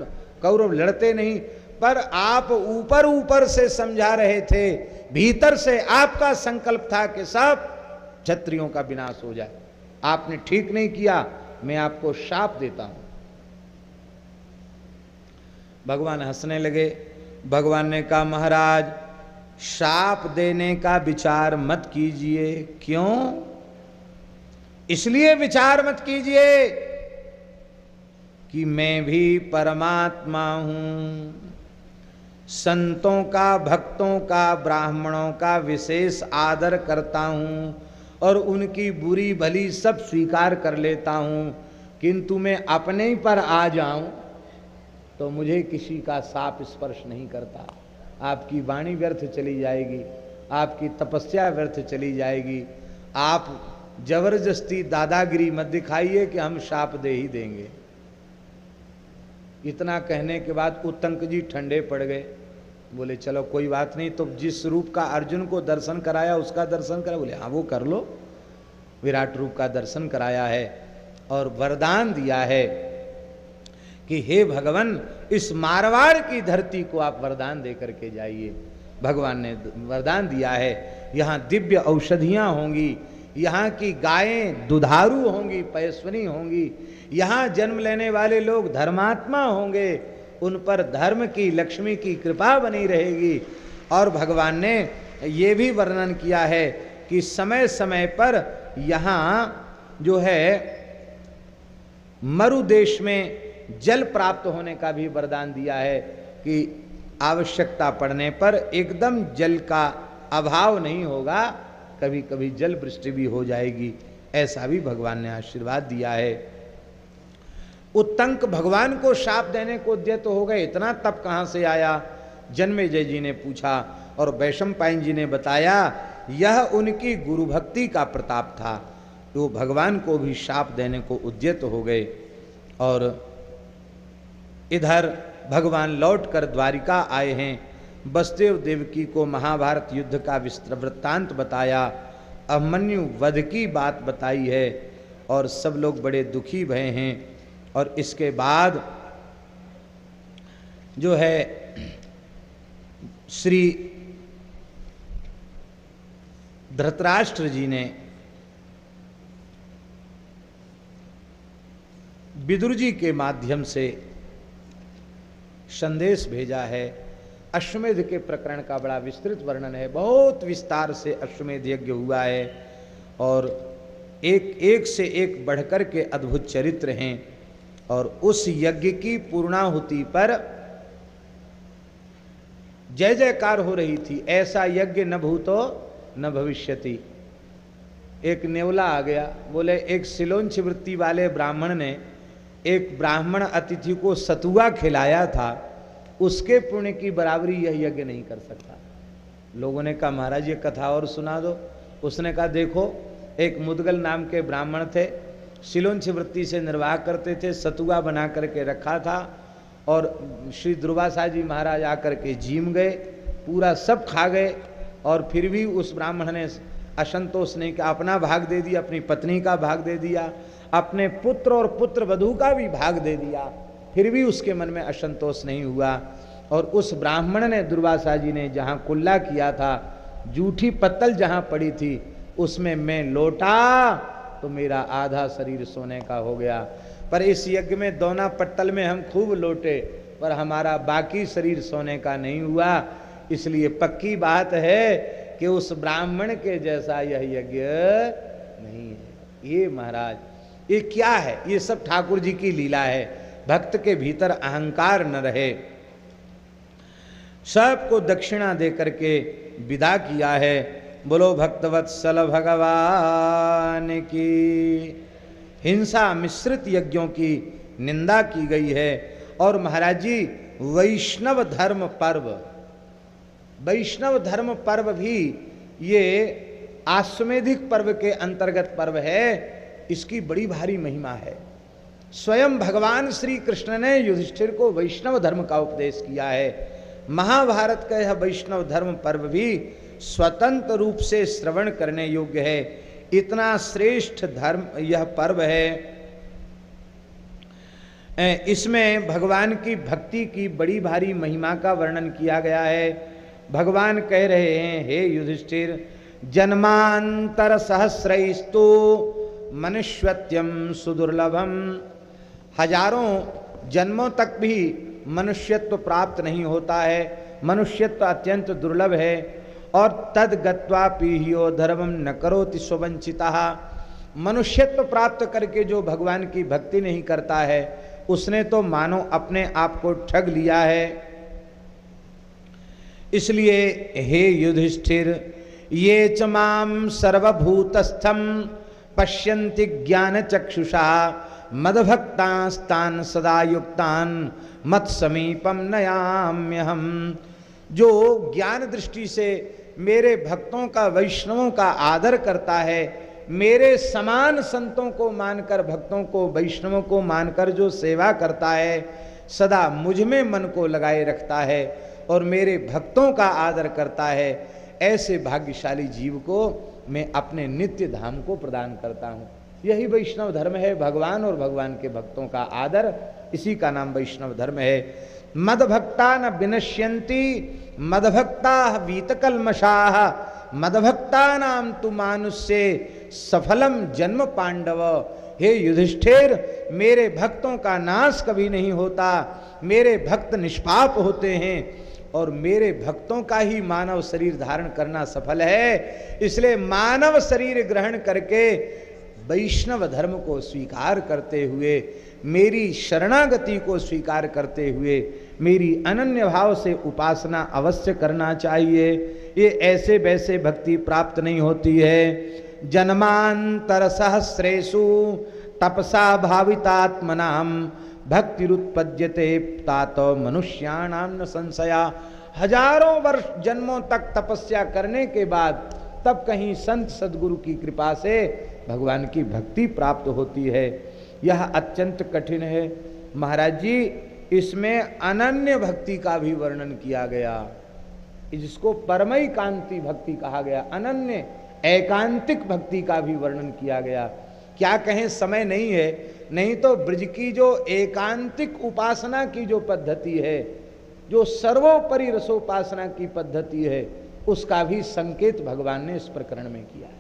कौरव लड़ते नहीं, पर आप ऊपर ऊपर से समझा रहे थे, भीतर से आपका संकल्प था कि सब क्षत्रियों का विनाश हो जाए। आपने ठीक नहीं किया, मैं आपको शाप देता हूं। भगवान हंसने लगे। भगवान ने कहा महाराज शाप देने का विचार मत कीजिए। क्यों? इसलिए विचार मत कीजिए कि मैं भी परमात्मा हूं, संतों का, भक्तों का, ब्राह्मणों का विशेष आदर करता हूं और उनकी बुरी भली सब स्वीकार कर लेता हूं, किंतु मैं अपने ही पर आ जाऊं तो मुझे किसी का साप स्पर्श नहीं करता। आपकी वाणी व्यर्थ चली जाएगी, आपकी तपस्या व्यर्थ चली जाएगी। आप जबरदस्ती दादागिरी मत दिखाइए कि हम शाप दे ही देंगे। इतना कहने के बाद उत्तंक जी ठंडे पड़ गए, बोले चलो कोई बात नहीं, तो जिस रूप का अर्जुन को दर्शन कराया उसका दर्शन करा। बोले हाँ वो कर लो, विराट रूप का दर्शन कराया है और वरदान दिया है कि हे भगवान इस मारवाड़ की धरती को आप वरदान दे करके जाइए। भगवान ने वरदान दिया है, यहाँ दिव्य औषधियाँ होंगी, यहाँ की गायें दुधारू होंगी, पयस्विनी होंगी, यहाँ जन्म लेने वाले लोग धर्मात्मा होंगे, उन पर धर्म की, लक्ष्मी की कृपा बनी रहेगी। और भगवान ने ये भी वर्णन किया है कि समय समय पर यहाँ जो है मरु देश में जल प्राप्त होने का भी वरदान दिया है कि आवश्यकता पड़ने पर एकदम जल का अभाव नहीं होगा, कभी कभी जल वृष्टि भी हो जाएगी, ऐसा भी भगवान ने आशीर्वाद दिया है। उत्तंक भगवान को शाप देने को उद्यत हो गए, इतना तप कहाँ से आया? जन्मेजय जी ने पूछा और वैशंपायन जी ने बताया यह उनकी गुरु भक्ति का प्रताप था। तो भगवान को भी शाप देने को उद्यत हो गए। और इधर भगवान लौटकर द्वारिका आए हैं, वसुदेव देवकी को महाभारत युद्ध का वृत्तांत बताया, अभिमन्यु वध की बात बताई है और सब लोग बड़े दुखी भये हैं। और इसके बाद जो है श्री धृतराष्ट्र जी ने विदुर जी के माध्यम से संदेश भेजा है। अश्वमेध के प्रकरण का बड़ा विस्तृत वर्णन है, बहुत विस्तार से अश्वमेध यज्ञ हुआ है और एक से एक बढ़कर के अद्भुत चरित्र हैं। और उस यज्ञ की पूर्णाहुति पर जय जयकार हो रही थी, ऐसा यज्ञ न भूतो न भविष्यति। एक नेवला आ गया, बोले एक सिलोंच वृत्ति वाले ब्राह्मण ने एक ब्राह्मण अतिथि को सतुआ खिलाया था, उसके पुण्य की बराबरी यह यज्ञ नहीं कर सकता। लोगों ने कहा महाराज ये कथा और सुना दो। उसने कहा देखो, एक मुदगल नाम के ब्राह्मण थे, सिलोंच वृत्ति से निर्वाह करते थे, सतुआ बना करके रखा था और श्री दुर्वासा जी महाराज आकर के जीम गए, पूरा सब खा गए और फिर भी उस ब्राह्मण ने असंतोष नहीं किया, अपना भाग दे दिया, अपनी पत्नी का भाग दे दिया, अपने पुत्र और पुत्र वधू का भी भाग दे दिया, फिर भी उसके मन में असंतोष नहीं हुआ। और उस ब्राह्मण ने, दुर्वासा जी ने जहाँ कुल्ला किया था, जूठी पत्तल जहाँ पड़ी थी उसमें मैं लौटा तो मेरा आधा शरीर सोने का हो गया। पर इस यज्ञ में दोना पट्टल में हम खूब लौटे, पर हमारा बाकी शरीर सोने का नहीं हुआ। इसलिए पक्की बात है कि उस ब्राह्मण के जैसा यह यज्ञ नहीं है। ये महाराज ये क्या है? ये सब ठाकुर जी की लीला है। भक्त के भीतर अहंकार न रहे, सबको दक्षिणा दे करके विदा किया है। बोलो भक्तवत्सल भगवान की। हिंसा मिश्रित यज्ञों की निंदा की गई है। और महाराज जी वैष्णव धर्म पर्व, वैष्णव धर्म पर्व भी ये आश्वेधिक पर्व के अंतर्गत पर्व है, इसकी बड़ी भारी महिमा है। स्वयं भगवान श्री कृष्ण ने युधिष्ठिर को वैष्णव धर्म का उपदेश किया है। महाभारत का यह वैष्णव धर्म पर्व भी स्वतंत्र रूप से श्रवण करने योग्य है। इतना श्रेष्ठ धर्म यह पर्व है। इसमें भगवान की भक्ति की बड़ी भारी महिमा का वर्णन किया गया है। भगवान कह रहे हैं, हे युधिष्ठिर, जन्मांतर सहस्रैस्तु मनुष्यत्यम सुदुर्लभम। हजारों जन्मों तक भी मनुष्यत्व प्राप्त नहीं होता है, मनुष्यत्व अत्यंत दुर्लभ है। और तद गत्वा पीहियो धर्मम न करोति स्ववंचिता। मनुष्यत्व प्राप्त करके जो भगवान की भक्ति नहीं करता है, उसने तो मानो अपने आप को ठग लिया है। इसलिए हे युधिष्ठिर, ये च माम सर्वभूतस्थम पश्यन्ति ज्ञान चक्षुषा मदभक्तास्तान सदा युक्तान मत समीपम नयाम्यहम। जो ज्ञान दृष्टि से मेरे भक्तों का, वैष्णवों का आदर करता है, मेरे समान संतों को मानकर, भक्तों को, वैष्णवों को मानकर जो सेवा करता है, सदा मुझ में मन को लगाए रखता है और मेरे भक्तों का आदर करता है, ऐसे भाग्यशाली जीव को मैं अपने नित्य धाम को प्रदान करता हूँ। यही वैष्णव धर्म है। भगवान और भगवान के भक्तों का आदर, इसी का नाम वैष्णव धर्म है। मदभक्ता न विनश्यन्ति मदभक्ता वीतकल्मषाः मदभक्ता नाम तु मानुष्ये सफलम जन्म पांडव, हे युधिष्ठिर मेरे भक्तों का नाश कभी नहीं होता, मेरे भक्त निष्पाप होते हैं और मेरे भक्तों का ही मानव शरीर धारण करना सफल है। इसलिए मानव शरीर ग्रहण करके वैष्णव धर्म को स्वीकार करते हुए, मेरी शरणागति को स्वीकार करते हुए मेरी अनन्य भाव से उपासना अवश्य करना चाहिए। ये ऐसे वैसे भक्ति प्राप्त नहीं होती है। जन्मांतर सहस्रेषु तपसा भावितात्मनाम भक्तिरुत्पद्यते तात मनुष्याणां न संशया। हजारों वर्ष जन्मों तक तपस्या करने के बाद तब कहीं संत सदगुरु की कृपा से भगवान की भक्ति प्राप्त होती है। यह अत्यंत कठिन है महाराज जी। इसमें अनन्य भक्ति का भी वर्णन किया गया, जिसको परमैकांती भक्ति कहा गया, अनन्य एकांतिक भक्ति का भी वर्णन किया गया। क्या कहें, समय नहीं है, नहीं तो ब्रज की जो एकांतिक उपासना की जो पद्धति है, जो सर्वोपरि रसोपासना की पद्धति है, उसका भी संकेत भगवान ने इस प्रकरण में किया है।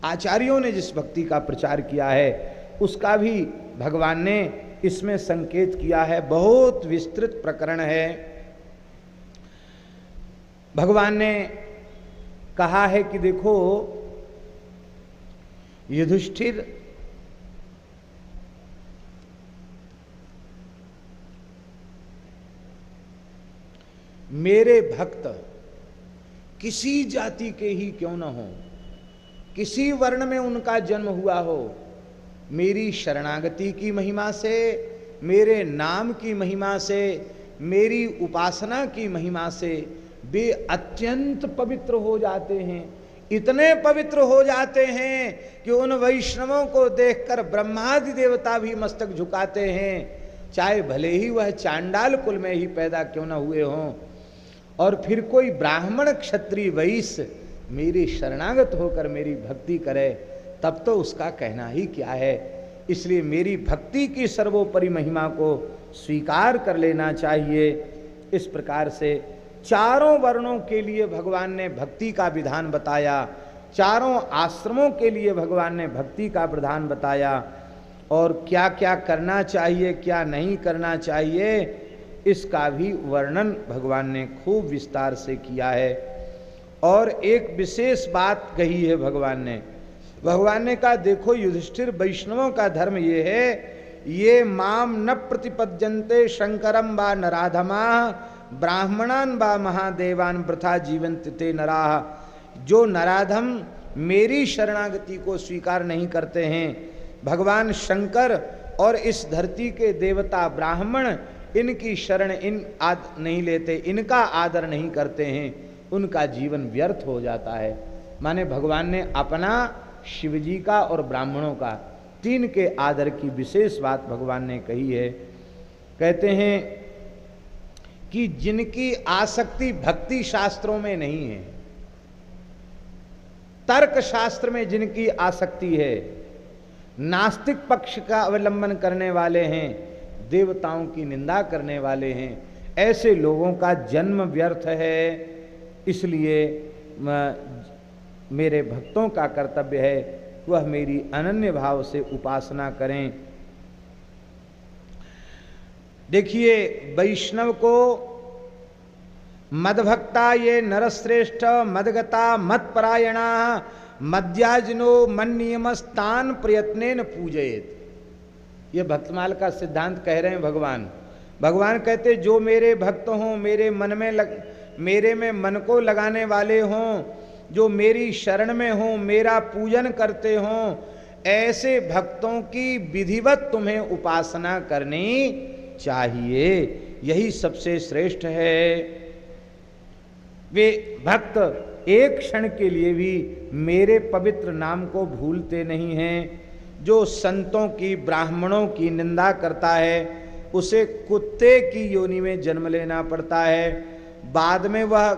आचार्यों ने जिस भक्ति का प्रचार किया है उसका भी भगवान ने इसमें संकेत किया है। बहुत विस्तृत प्रकरण है। भगवान ने कहा है कि देखो युधिष्ठिर, मेरे भक्त किसी जाति के ही क्यों न हो, किसी वर्ण में उनका जन्म हुआ हो, मेरी शरणागति की महिमा से, मेरे नाम की महिमा से, मेरी उपासना की महिमा से वे अत्यंत पवित्र हो जाते हैं। इतने पवित्र हो जाते हैं कि उन वैष्णवों को देखकर ब्रह्मादि देवता भी मस्तक झुकाते हैं, चाहे भले ही वह चांडाल कुल में ही पैदा क्यों न हुए हों। और फिर कोई ब्राह्मण क्षत्रिय वैश्य मेरी शरणागत होकर मेरी भक्ति करे तब तो उसका कहना ही क्या है। इसलिए मेरी भक्ति की सर्वोपरि महिमा को स्वीकार कर लेना चाहिए। इस प्रकार से चारों वर्णों के लिए भगवान ने भक्ति का विधान बताया, चारों आश्रमों के लिए भगवान ने भक्ति का विधान बताया, और क्या क्या करना चाहिए क्या नहीं करना चाहिए इसका भी वर्णन भगवान ने खूब विस्तार से किया है। और एक विशेष बात कही है भगवान ने कहा देखो युधिष्ठिर, वैष्णवों का धर्म ये है, ये माम न प्रतिपद्यन्ते शंकरम व नराधमा ब्राह्मणान व महादेवान वृथा जीवन्ति ते नराः। जो नराधम मेरी शरणागति को स्वीकार नहीं करते हैं, भगवान शंकर और इस धरती के देवता ब्राह्मण इनकी शरण नहीं लेते, इनका आदर नहीं करते हैं, उनका जीवन व्यर्थ हो जाता है। माने भगवान ने अपना, शिवजी का और ब्राह्मणों का, तीन के आदर की विशेष बात भगवान ने कही है। कहते हैं कि जिनकी आसक्ति भक्ति शास्त्रों में नहीं है, तर्क शास्त्र में जिनकी आसक्ति है, नास्तिक पक्ष का अवलंबन करने वाले हैं, देवताओं की निंदा करने वाले हैं, ऐसे लोगों का जन्म व्यर्थ है। इसलिए मेरे भक्तों का कर्तव्य है वह मेरी अनन्य भाव से उपासना करें। देखिए वैष्णव को मदभक्ता ये नरश्रेष्ठ मदगता मत्परायणा मद्याजनो मन नियमस्तान प्रयत्नेन पूजयेत। ये भक्तमाल का सिद्धांत कह रहे हैं भगवान कहते जो मेरे भक्त हों, मेरे में मन को लगाने वाले हों, जो मेरी शरण में हों, मेरा पूजन करते हों, ऐसे भक्तों की विधिवत तुम्हें उपासना करनी चाहिए, यही सबसे श्रेष्ठ है। वे भक्त एक क्षण के लिए भी मेरे पवित्र नाम को भूलते नहीं हैं। जो संतों की, ब्राह्मणों की निंदा करता है उसे कुत्ते की योनि में जन्म लेना पड़ता है। बाद में वह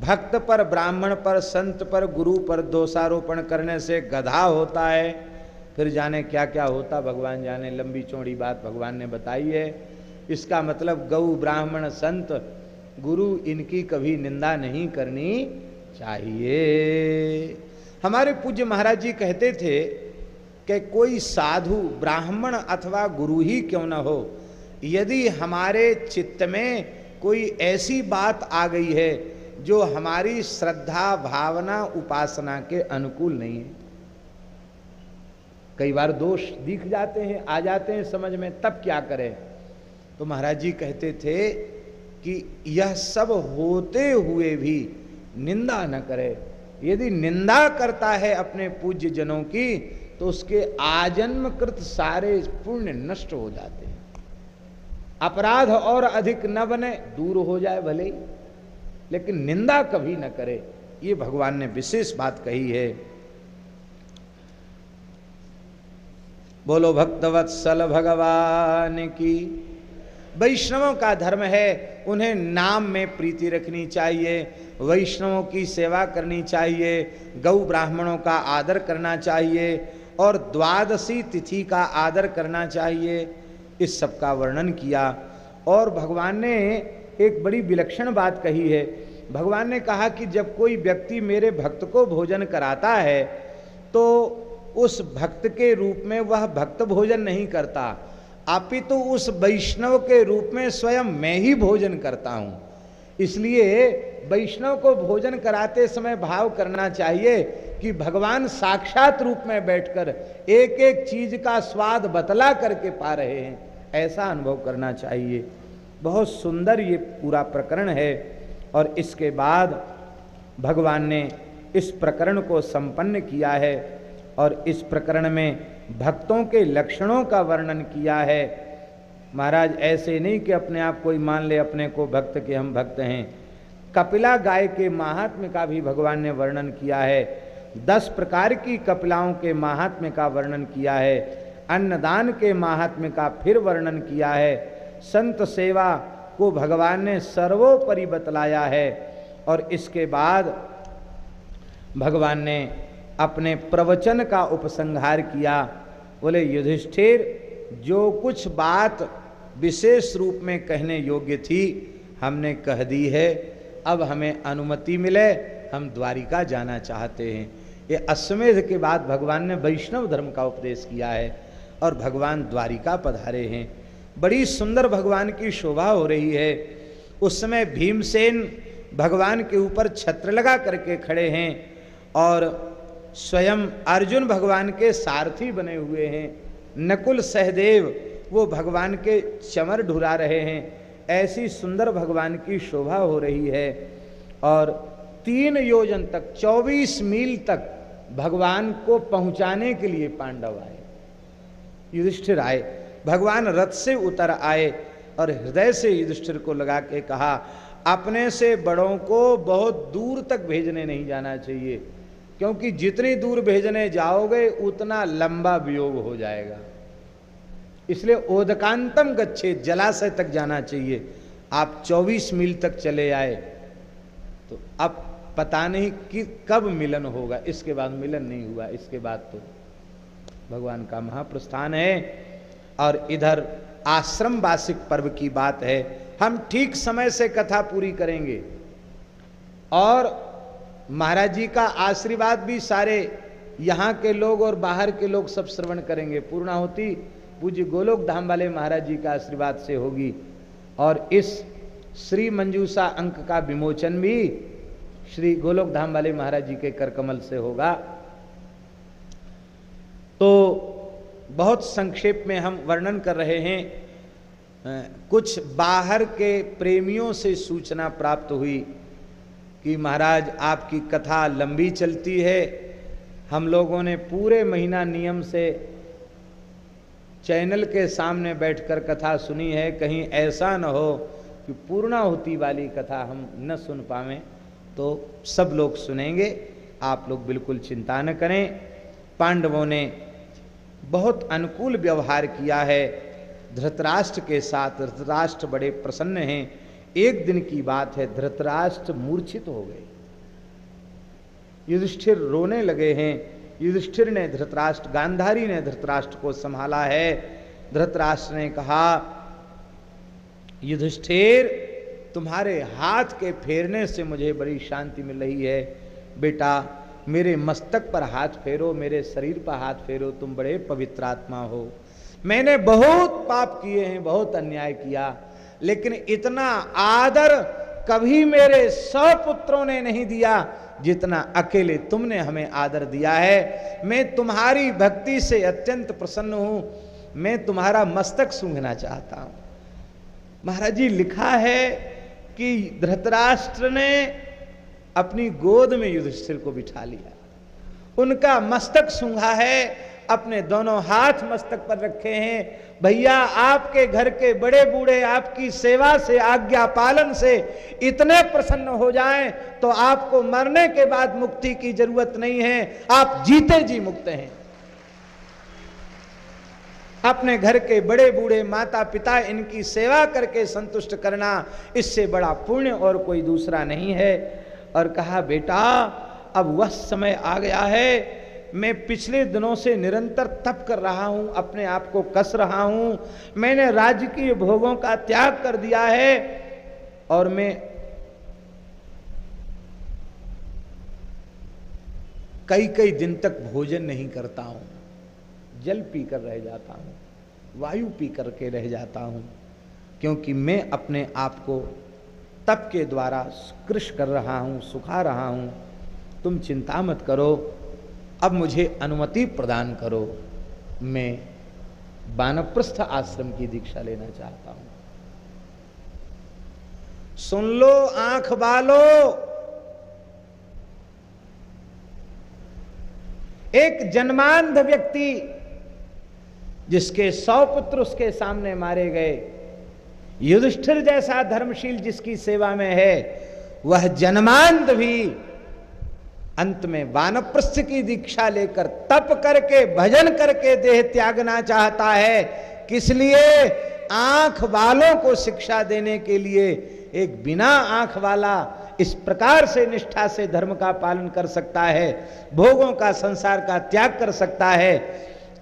भक्त पर, ब्राह्मण पर, संत पर, गुरु पर दोषारोपण करने से गधा होता है। फिर जाने क्या क्या होता भगवान जाने, लंबी चौड़ी बात भगवान ने बताई है। इसका मतलब गौ, ब्राह्मण, संत, गुरु इनकी कभी निंदा नहीं करनी चाहिए। हमारे पूज्य महाराज जी कहते थे कि कोई साधु ब्राह्मण अथवा गुरु ही क्यों न हो, यदि हमारे चित्त में कोई ऐसी बात आ गई है जो हमारी श्रद्धा भावना उपासना के अनुकूल नहीं है, कई बार दोष दिख जाते हैं, आ जाते हैं समझ में, तब क्या करें? तो महाराज जी कहते थे कि यह सब होते हुए भी निंदा न करे। यदि निंदा करता है अपने पूज्य जनों की तो उसके आजन्मकृत सारे पुण्य नष्ट हो जाते हैं। अपराध और अधिक न बने, दूर हो जाए भले ही, लेकिन निंदा कभी न करे, ये भगवान ने विशेष बात कही है। बोलो भक्तवत्सल भगवान की। वैष्णवों का धर्म है, उन्हें नाम में प्रीति रखनी चाहिए, वैष्णवों की सेवा करनी चाहिए, गौ ब्राह्मणों का आदर करना चाहिए और द्वादशी तिथि का आदर करना चाहिए। इस सब का वर्णन किया। और भगवान ने एक बड़ी विलक्षण बात कही है। भगवान ने कहा कि जब कोई व्यक्ति मेरे भक्त को भोजन कराता है तो उस भक्त के रूप में वह भक्त भोजन नहीं करता, अपितु उस वैष्णव के रूप में स्वयं मैं ही भोजन करता हूं। इसलिए वैष्णव को भोजन कराते समय भाव करना चाहिए कि भगवान साक्षात रूप में बैठकर एक एक चीज का स्वाद बतला करके पा रहे हैं, ऐसा अनुभव करना चाहिए। बहुत सुंदर ये पूरा प्रकरण है। और इसके बाद भगवान ने इस प्रकरण को संपन्न किया है और इस प्रकरण में भक्तों के लक्षणों का वर्णन किया है। महाराज ऐसे नहीं कि अपने आप कोई मान ले अपने को भक्त के हम भक्त हैं। कपिला गाय के महात्म्य का भी भगवान ने वर्णन किया है। 10 प्रकार की कपिलाओं के महात्म्य का वर्णन किया है। अन्नदान के महात्म्य का फिर वर्णन किया है। संत सेवा को भगवान ने सर्वोपरि बतलाया है। और इसके बाद भगवान ने अपने प्रवचन का उपसंहार किया। बोले युधिष्ठिर, जो कुछ बात विशेष रूप में कहने योग्य थी हमने कह दी है, अब हमें अनुमति मिले, हम द्वारिका जाना चाहते हैं। ये अश्वमेध के बाद भगवान ने वैष्णव धर्म का उपदेश किया है और भगवान द्वारिका पधारे हैं। बड़ी सुंदर भगवान की शोभा हो रही है। उस समय भीमसेन भगवान के ऊपर छत्र लगा करके खड़े हैं और स्वयं अर्जुन भगवान के सारथी बने हुए हैं। नकुल सहदेव वो भगवान के चमर ढुरा रहे हैं। ऐसी सुंदर भगवान की शोभा हो रही है। और 3 योजन तक 24 मील तक भगवान को पहुंचाने के लिए पांडव आए, युधिष्ठिर आए। भगवान रथ से उतर आए और हृदय से युधिष्ठिर को लगा के कहा, अपने से बड़ों को बहुत दूर तक भेजने नहीं जाना चाहिए, क्योंकि जितनी दूर भेजने जाओगे उतना लंबा वियोग हो जाएगा। इसलिए ओदकांतम गच्छे, जलाशय तक जाना चाहिए। आप 24 मील तक चले आए तो अब पता नहीं कि कब मिलन होगा। इसके बाद मिलन नहीं हुआ, इसके बाद तो भगवान का महाप्रस्थान है। और इधर आश्रम वार्षिक पर्व की बात है। हम ठीक समय से कथा पूरी करेंगे और महाराज जी का आशीर्वाद भी सारे यहाँ के लोग और बाहर के लोग सब श्रवण करेंगे। पूर्णाहुति पूज्य गोलोक धाम वाले महाराज जी का आशीर्वाद से होगी। और इस श्री मंजूषा अंक का विमोचन भी श्री गोलोक धाम वाले महाराज जी के करकमल से होगा। तो बहुत संक्षेप में हम वर्णन कर रहे हैं। कुछ बाहर के प्रेमियों से सूचना प्राप्त हुई कि महाराज आपकी कथा लंबी चलती है। हम लोगों ने पूरे महीना नियम से चैनल के सामने बैठकर कथा सुनी है, कहीं ऐसा न हो कि पूर्णाहुति वाली कथा हम न सुन पावें। तो सब लोग सुनेंगे, आप लोग बिल्कुल चिंता न करें। पांडवों ने बहुत अनुकूल व्यवहार किया है धृतराष्ट्र के साथ। धृतराष्ट्र बड़े प्रसन्न हैं। एक दिन की बात है, धृतराष्ट्र मूर्छित हो गए, युधिष्ठिर रोने लगे हैं। युधिष्ठिर ने धृतराष्ट्र, गांधारी ने धृतराष्ट्र को संभाला है। धृतराष्ट्र ने कहा, युधिष्ठिर तुम्हारे हाथ के फेरने से मुझे बड़ी शांति मिल रही है। बेटा मेरे मस्तक पर हाथ फेरो, मेरे शरीर पर हाथ फेरो, तुम बड़े पवित्र आत्मा हो। मैंने बहुत पाप किए हैं, बहुत अन्याय किया, लेकिन इतना आदर कभी मेरे 100 पुत्रों ने नहीं दिया जितना अकेले तुमने हमें आदर दिया है। मैं तुम्हारी भक्ति से अत्यंत प्रसन्न हूं, मैं तुम्हारा मस्तक सूंघना चाहता हूं। महाराज जी, लिखा है कि धृतराष्ट्र ने अपनी गोद में युधिष्ठिर को बिठा लिया, उनका मस्तक सूंघा है, अपने दोनों हाथ मस्तक पर रखे हैं। भैया, आपके घर के बड़े बूढ़े आपकी सेवा से, आज्ञा पालन से इतने प्रसन्न हो जाएं तो आपको मरने के बाद मुक्ति की जरूरत नहीं है, आप जीते जी मुक्त हैं। अपने घर के बड़े बूढ़े माता पिता इनकी सेवा करके संतुष्ट करना, इससे बड़ा पुण्य और कोई दूसरा नहीं है। और कहा, बेटा अब वह समय आ गया है, मैं पिछले दिनों से निरंतर तप कर रहा हूं, अपने आप को कस रहा हूं, मैंने राज्य की भोगों का त्याग कर दिया है और मैं कई कई दिन तक भोजन नहीं करता हूं, जल पीकर रह जाता हूं, वायु पी करके रह जाता हूं, क्योंकि मैं अपने आप को तप के द्वारा कृष्ण कर रहा हूं, सुखा रहा हूं। तुम चिंता मत करो, अब मुझे अनुमति प्रदान करो, मैं वानप्रस्थ आश्रम की दीक्षा लेना चाहता हूं। सुन लो आंख वालो, एक जन्मांध व्यक्ति जिसके 100 पुत्र उसके सामने मारे गए, युधिष्ठिर जैसा धर्मशील जिसकी सेवा में है, वह जन्मांध भी अंत में वानप्रस्थ की दीक्षा लेकर तप करके भजन करके देह त्यागना चाहता है। किस लिए? आंख वालों को शिक्षा देने के लिए। एक बिना आंख वाला इस प्रकार से निष्ठा से धर्म का पालन कर सकता है, भोगों का संसार का त्याग कर सकता है,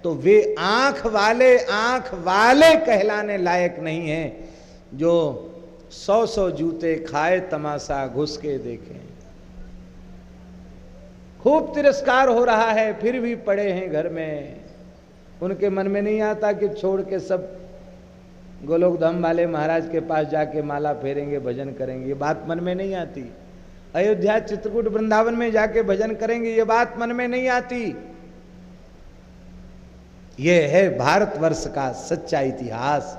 तो वे आंख वाले कहलाने लायक नहीं है जो 100 जूते खाए तमाशा घुस के देखें। खूब तिरस्कार हो रहा है, फिर भी पड़े हैं घर में। उनके मन में नहीं आता कि छोड़ के सब गोलोकधाम वाले महाराज के पास जाके माला फेरेंगे, भजन करेंगे, ये बात मन में नहीं आती। अयोध्या चित्रकूट वृंदावन में जाके भजन करेंगे, ये बात मन में नहीं आती। ये है भारतवर्ष का सच्चा इतिहास।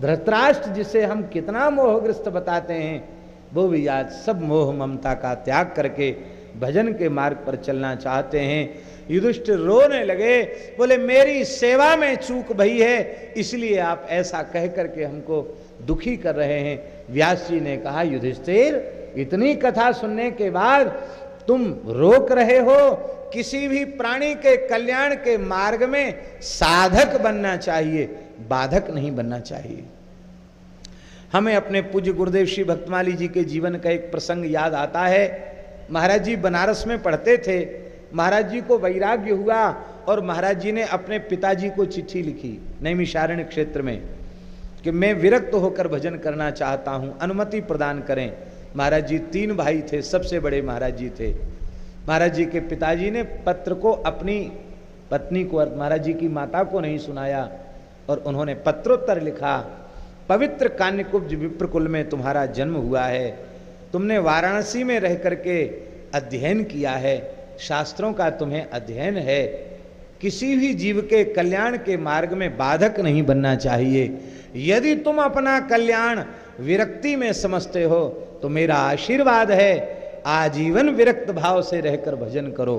धृतराष्ट्र जिसे हम कितना मोहग्रस्त बताते हैं, वो भी आज सब मोह ममता का त्याग करके भजन के मार्ग पर चलना चाहते हैं। युधिष्ठिर रोने लगे, बोले मेरी सेवा में चूक भई है, इसलिए आप ऐसा कह करके हमको दुखी कर रहे हैं। व्यास जी ने कहा, युधिष्ठिर, इतनी कथा सुनने के बाद तुम रोक रहे हो। किसी भी प्राणी के कल्याण के मार्ग में साधक बनना चाहिए, बाधक नहीं बनना चाहिए। हमें अपने पूज्य गुरुदेव श्री भक्तमाली जी के जीवन का एक प्रसंग याद आता है। महाराज जी बनारस में पढ़ते थे, महाराज जी को वैराग्य हुआ और महाराज जी ने अपने पिताजी को चिट्ठी लिखी नैमिषारण्य क्षेत्र में कि मैं विरक्त होकर भजन करना चाहता हूं, अनुमति प्रदान करें। महाराज जी 3 भाई थे, सबसे बड़े महाराज जी थे। महाराज जी के पिताजी ने पत्र को अपनी पत्नी को, महाराज जी की माता को नहीं सुनाया और उन्होंने पत्रोत्तर लिखा, पवित्र कान्यकुब्ज विप्रकुल में तुम्हारा जन्म हुआ है, तुमने वाराणसी में रह करके अध्ययन किया है, शास्त्रों का तुम्हें अध्ययन है, किसी भी जीव के कल्याण के मार्ग में बाधक नहीं बनना चाहिए। यदि तुम अपना कल्याण विरक्ति में समझते हो तो मेरा आशीर्वाद है, आजीवन विरक्त भाव से रहकर भजन करो।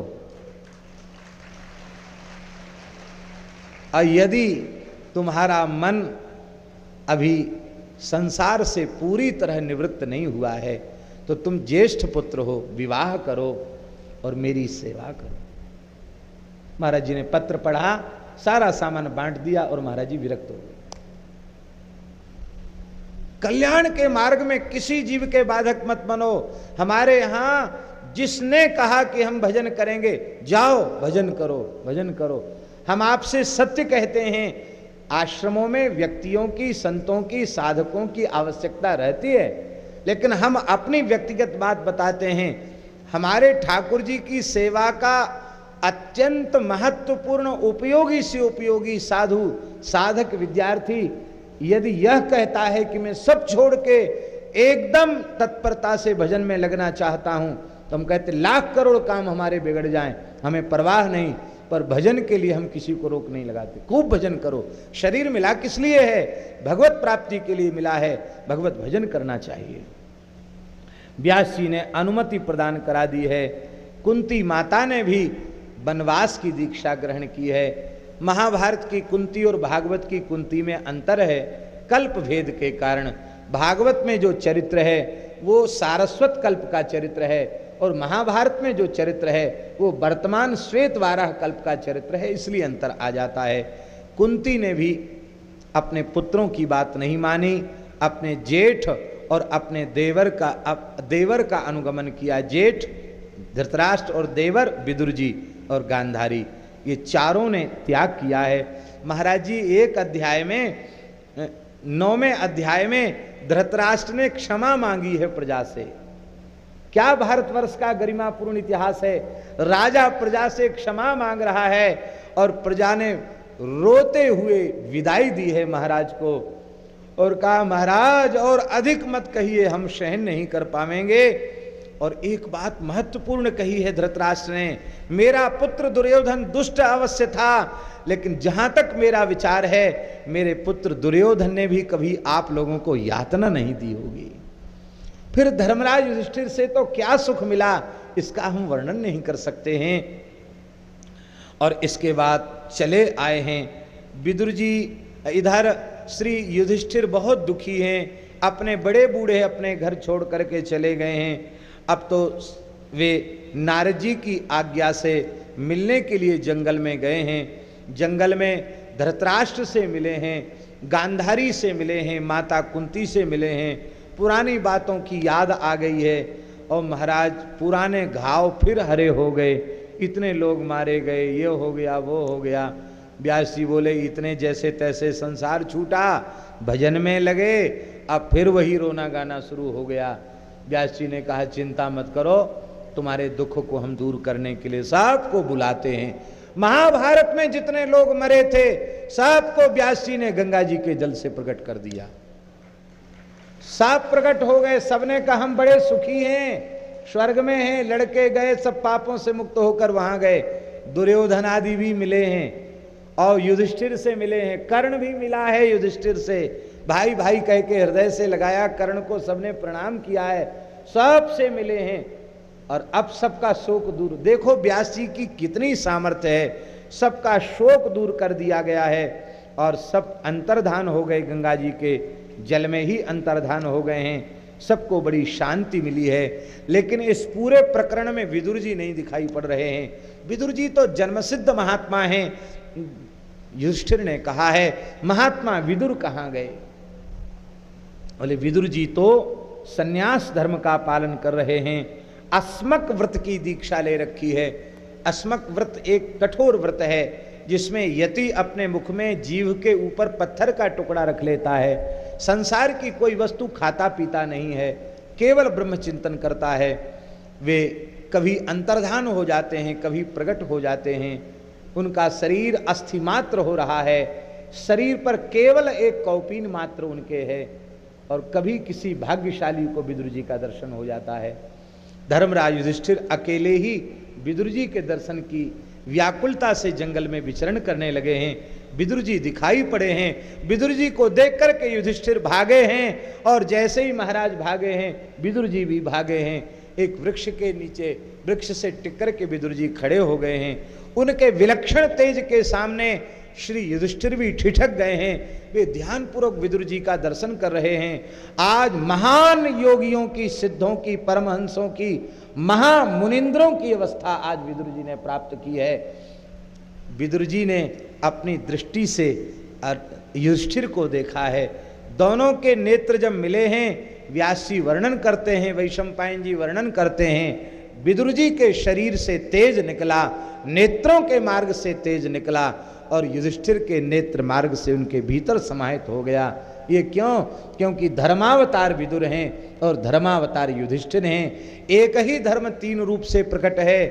और यदि तुम्हारा मन अभी संसार से पूरी तरह निवृत्त नहीं हुआ है तो तुम ज्येष्ठ पुत्र हो, विवाह करो और मेरी सेवा करो। महाराज जी ने पत्र पढ़ा, सारा सामान बांट दिया और महाराज जी विरक्त हो गए। कल्याण के मार्ग में किसी जीव के बाधक मत बनो। हमारे यहां जिसने कहा कि हम भजन करेंगे, जाओ भजन करो, भजन करो। हम आपसे सत्य कहते हैं, आश्रमों में व्यक्तियों की, संतों की, साधकों की आवश्यकता रहती है, लेकिन हम अपनी व्यक्तिगत बात बताते हैं। हमारे ठाकुर जी की सेवा का अत्यंत महत्वपूर्ण उपयोगी से उपयोगी साधु साधक विद्यार्थी यदि यह कहता है कि मैं सब छोड़ के एकदम तत्परता से भजन में लगना चाहता हूं, तो हम कहते लाख करोड़ काम हमारे बिगड़ जाएं, हमें परवाह नहीं, पर भजन के लिए हम किसी को रोक नहीं लगाते। खूब भजन करो। शरीर मिला किस लिए है? भगवत प्राप्ति के लिए मिला है, भगवत भजन करना चाहिए। व्यास जी ने अनुमति प्रदान करा दी है। कुंती माता ने भी वनवास की दीक्षा ग्रहण की है। महाभारत की कुंती और भागवत की कुंती में अंतर है कल्प भेद के कारण। भागवत में जो चरित्र है वो सारस्वत कल्प का चरित्र है और महाभारत में जो चरित्र है वो वर्तमान श्वेत वाराह कल्प का चरित्र है, इसलिए अंतर आ जाता है। कुंती ने भी अपने पुत्रों की बात नहीं मानी, अपने जेठ और अपने देवर का अनुगमन किया। जेठ धृतराष्ट्र और देवर विदुर जी और गांधारी, ये चारों ने त्याग किया है। महाराज जी एक अध्याय में 9वें अध्याय में धृतराष्ट्र ने क्षमा मांगी है प्रजा से। क्या भारतवर्ष का गरिमापूर्ण इतिहास है। राजा प्रजा से क्षमा मांग रहा है और प्रजा ने रोते हुए विदाई दी है महाराज को और कहा महाराज और अधिक मत कहिए, हम सहन नहीं कर पाएंगे। और एक बात महत्वपूर्ण कही है धृतराष्ट्र ने, मेरा पुत्र दुर्योधन दुष्ट अवश्य था, लेकिन जहां तक मेरा विचार है मेरे पुत्र दुर्योधन ने भी कभी आप लोगों को यातना नहीं दी होगी। फिर धर्मराज युधिष्ठिर से तो क्या सुख मिला इसका हम वर्णन नहीं कर सकते हैं। और इसके बाद चले आए हैं विदुर जी। इधर श्री युधिष्ठिर बहुत दुखी हैं, अपने बड़े बूढ़े अपने घर छोड़ करके चले गए हैं। अब तो वे नारद जी की आज्ञा से मिलने के लिए जंगल में गए हैं। जंगल में धृतराष्ट्र से मिले हैं, गांधारी से मिले हैं, माता कुंती से मिले हैं। पुरानी बातों की याद आ गई है और महाराज पुराने घाव फिर हरे हो गए। इतने लोग मारे गए, ये हो गया वो हो गया। व्यास जी बोले इतने जैसे तैसे संसार छूटा, भजन में लगे, अब फिर वही रोना गाना शुरू हो गया। व्यास जी ने कहा चिंता मत करो, तुम्हारे दुख को हम दूर करने के लिए सबको बुलाते हैं। महाभारत में जितने लोग मरे थे सबको व्यास जी ने गंगा जी के जल से प्रकट कर दिया। सब प्रकट हो गए, सबने कहा हम बड़े सुखी हैं, स्वर्ग में हैं। लड़के गए सब पापों से मुक्त होकर वहां गए। दुर्योधन आदि भी मिले हैं और युधिष्ठिर से मिले हैं, कर्ण भी मिला है युधिष्ठिर से, भाई भाई कह के हृदय से लगाया, कर्ण को सबने प्रणाम किया है, सबसे मिले हैं। और अब सबका शोक दूर, देखो व्यास जी की कितनी सामर्थ्य है, सबका शोक दूर कर दिया गया है और सब अंतर्धान हो गए, गंगा जी के जल में ही अंतर्धान हो गए हैं। सबको बड़ी शांति मिली है। लेकिन इस पूरे प्रकरण में विदुर जी नहीं दिखाई पड़ रहे हैं। विदुर जी तो जन्मसिद्ध महात्मा हैं। युधिष्ठिर ने कहा है महात्मा विदुर कहाँ गए? बोले विदुर जी तो सन्यास धर्म का पालन कर रहे हैं, अस्मक व्रत की दीक्षा ले रखी है। अस्मक व्रत एक कठोर व्रत है जिसमें यति अपने मुख में जीभ के ऊपर पत्थर का टुकड़ा रख लेता है, संसार की कोई वस्तु खाता पीता नहीं है, केवल ब्रह्म चिंतन करता है। वे कभी अंतर्धान हो जाते हैं, कभी प्रकट हो जाते हैं। उनका शरीर अस्थि मात्र हो रहा है, शरीर पर केवल एक कौपीन मात्र उनके है और कभी किसी भाग्यशाली को विदुर जी का दर्शन हो जाता है। धर्मराज युधिष्ठिर अकेले ही विदुर जी के दर्शन की व्याकुलता से जंगल में विचरण करने लगे हैं। विदुर जी दिखाई पड़े हैं, विदुर जी को देख करके युधिष्ठिर भागे हैं और जैसे ही महाराज भागे हैं विदुर जी भी भागे हैं। एक वृक्ष के नीचे वृक्ष से टिक कर के विदुर जी खड़े हो गए हैं। उनके विलक्षण तेज के सामने श्री युधिष्ठिर भी ठिठक गए हैं। वे ध्यानपूर्वक विदुर जी का दर्शन कर रहे हैं। आज महान योगियों की, सिद्धों की, परमहंसों की, महामुनिंद्रों की अवस्था आज विदुर जी ने प्राप्त की है। विदुर जी ने अपनी दृष्टि से युधिष्ठिर को देखा है। दोनों के नेत्र जब मिले हैं, व्यास जी वर्णन करते हैं, वैशंपायन जी वर्णन करते हैं, विदुर जी के शरीर से तेज निकला, नेत्रों के मार्ग से तेज निकला और युधिष्ठिर के नेत्र मार्ग से उनके भीतर समाहित हो गया। ये क्यों? क्योंकि धर्मावतार विदुर हैं और धर्मावतार युधिष्ठिर हैं। एक ही धर्म तीन रूप से प्रकट है।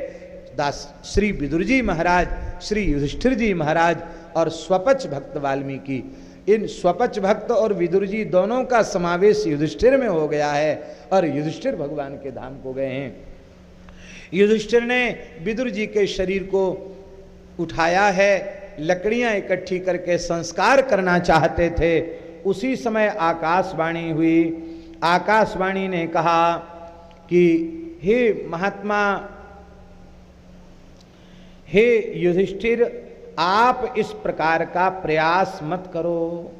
दास श्री विदुर जी महाराज, श्री युधिष्ठिर जी महाराज और स्वपच भक्त वाल्मीकि। इन स्वपच भक्त और विदुर जी दोनों का समावेश युधिष्ठिर में हो गया है और युधिष्ठिर भगवान के धाम को गए हैं। युधिष्ठिर ने विदुर जी के शरीर को उठाया है, लकड़ियां इकट्ठी करके संस्कार करना चाहते थे। उसी समय आकाशवाणी हुई। आकाशवाणी ने कहा कि हे महात्मा, हे युधिष्ठिर, आप इस प्रकार का प्रयास मत करो।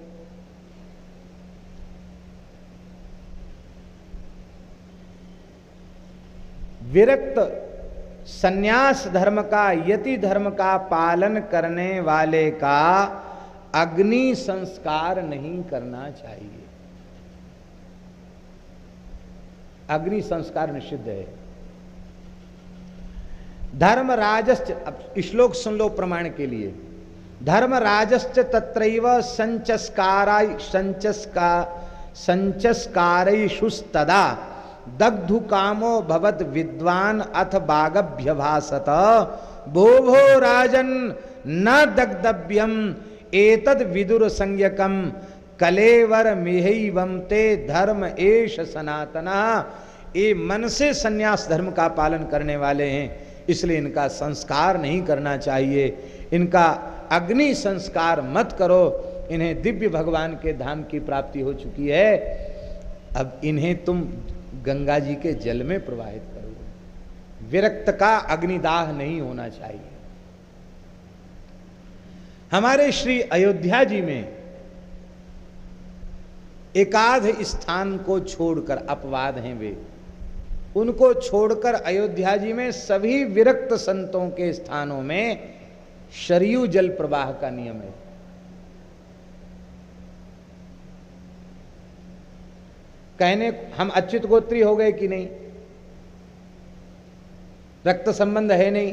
विरक्त सन्यास धर्म का, यति धर्म का पालन करने वाले का अग्नि संस्कार नहीं करना चाहिए। अग्नि संस्कार निषिद्ध है। धर्म राजश्च, अब श्लोक सुन लो प्रमाण के लिए। धर्म राजश्च तत्रैव संचस्कारैषुस्तदा दग्धु कामो भवत विद्वान अथ बागभ्यभासत भो भो राजन न दग्धव्यम एतद विदुर संज्ञकम कलेवर मिहैवं ते धर्म एष सनातना। ये मन से संन्यास धर्म का पालन करने वाले हैं, इसलिए इनका संस्कार नहीं करना चाहिए। इनका अग्नि संस्कार मत करो। इन्हें दिव्य भगवान के धाम की प्राप्ति हो चुकी है। अब इन्हें तुम गंगा जी के जल में प्रवाहित करो। विरक्त का अग्निदाह नहीं होना चाहिए। हमारे श्री अयोध्या जी में एकाध स्थान को छोड़कर, अपवाद हैं वे, उनको छोड़कर अयोध्या जी में सभी विरक्त संतों के स्थानों में शरयू जल प्रवाह का नियम है। कहने हम अच्युत गोत्री हो गए कि नहीं, रक्त संबंध है नहीं,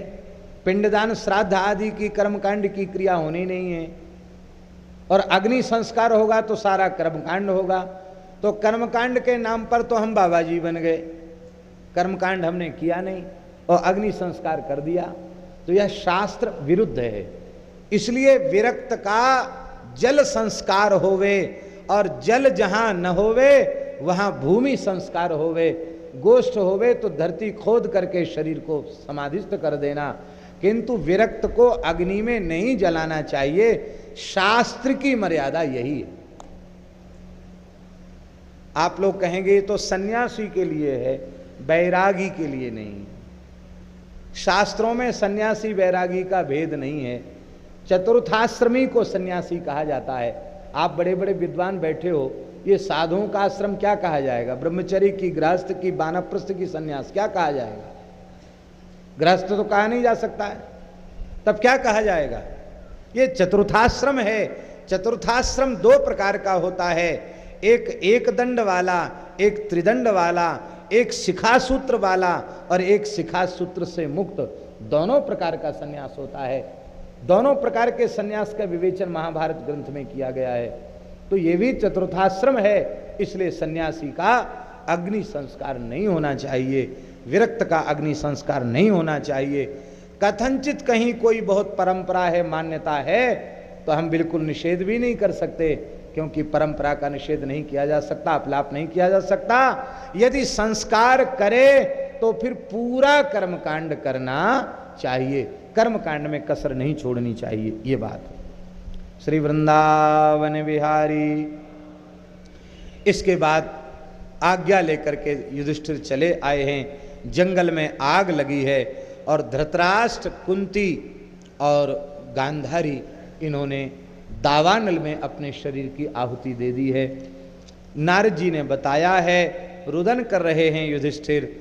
पिंडदान श्राद्ध आदि की कर्मकांड की क्रिया होनी नहीं है, और अग्नि संस्कार होगा तो सारा कर्मकांड होगा। तो कर्मकांड के नाम पर तो हम बाबा जी बन गए, कर्मकांड हमने किया नहीं और अग्नि संस्कार कर दिया, तो यह शास्त्र विरुद्ध है। इसलिए विरक्त का जल संस्कार होवे, और जल जहां न होवे वहां भूमि संस्कार होवे। गोष्ठ होवे तो धरती खोद करके शरीर को समाधिस्थ कर देना, किंतु विरक्त को अग्नि में नहीं जलाना चाहिए। शास्त्र की मर्यादा यही है। आप लोग कहेंगे तो सन्यासी के लिए है, बैरागी के लिए नहीं। शास्त्रों में सन्यासी बैरागी का भेद नहीं है। चतुर्थाश्रमी को सन्यासी कहा जाता है। आप बड़े बड़े विद्वान बैठे हो, ये साधुओं का आश्रम क्या कहा जाएगा? ब्रह्मचर्य की, गृहस्थ की, वानप्रस्थ की, सन्यास क्या कहा जाएगा? गृहस्थ तो कहा नहीं जा सकता है, तब क्या कहा जाएगा? ये चतुर्थाश्रम है। चतुर्थाश्रम दो प्रकार का होता है, एक दंड वाला, एक त्रिदंड वाला, एक शिखासूत्र वाला और एक शिखासूत्र से मुक्त। दोनों प्रकार का सन्यास होता है। दोनों प्रकार के सन्यास का विवेचन महाभारत ग्रंथ में किया गया है। तो ये भी चतुर्थाश्रम है, इसलिए सन्यासी का अग्नि संस्कार नहीं होना चाहिए, विरक्त का अग्नि संस्कार नहीं होना चाहिए। कथनचित कहीं कोई बहुत परंपरा है, मान्यता है, तो हम बिल्कुल निषेध भी नहीं कर सकते, क्योंकि परंपरा का निषेध नहीं किया जा सकता, अपलाप नहीं किया जा सकता। यदि संस्कार करे तो फिर पूरा कर्मकांड करना चाहिए, कर्मकांड में कसर नहीं छोड़नी चाहिए। ये बात श्री वृंदावन बिहारी। इसके बाद आज्ञा लेकर के युधिष्ठिर चले आए हैं। जंगल में आग लगी है और धृतराष्ट्र, कुंती और गांधारी इन्होंने दावानल में अपने शरीर की आहुति दे दी है। नारद जी ने बताया है, रुदन कर रहे हैं युधिष्ठिर।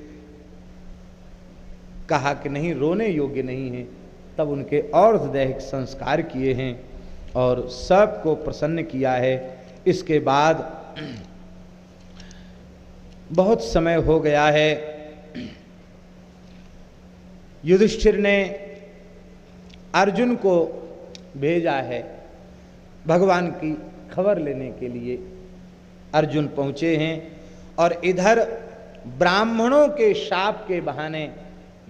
कहा कि नहीं, रोने योग्य नहीं है। तब उनके और दैहिक संस्कार किए हैं और सबको प्रसन्न किया है। इसके बाद बहुत समय हो गया है। युधिष्ठिर ने अर्जुन को भेजा है भगवान की खबर लेने के लिए अर्जुन पहुंचे हैं और इधर ब्राह्मणों के शाप के बहाने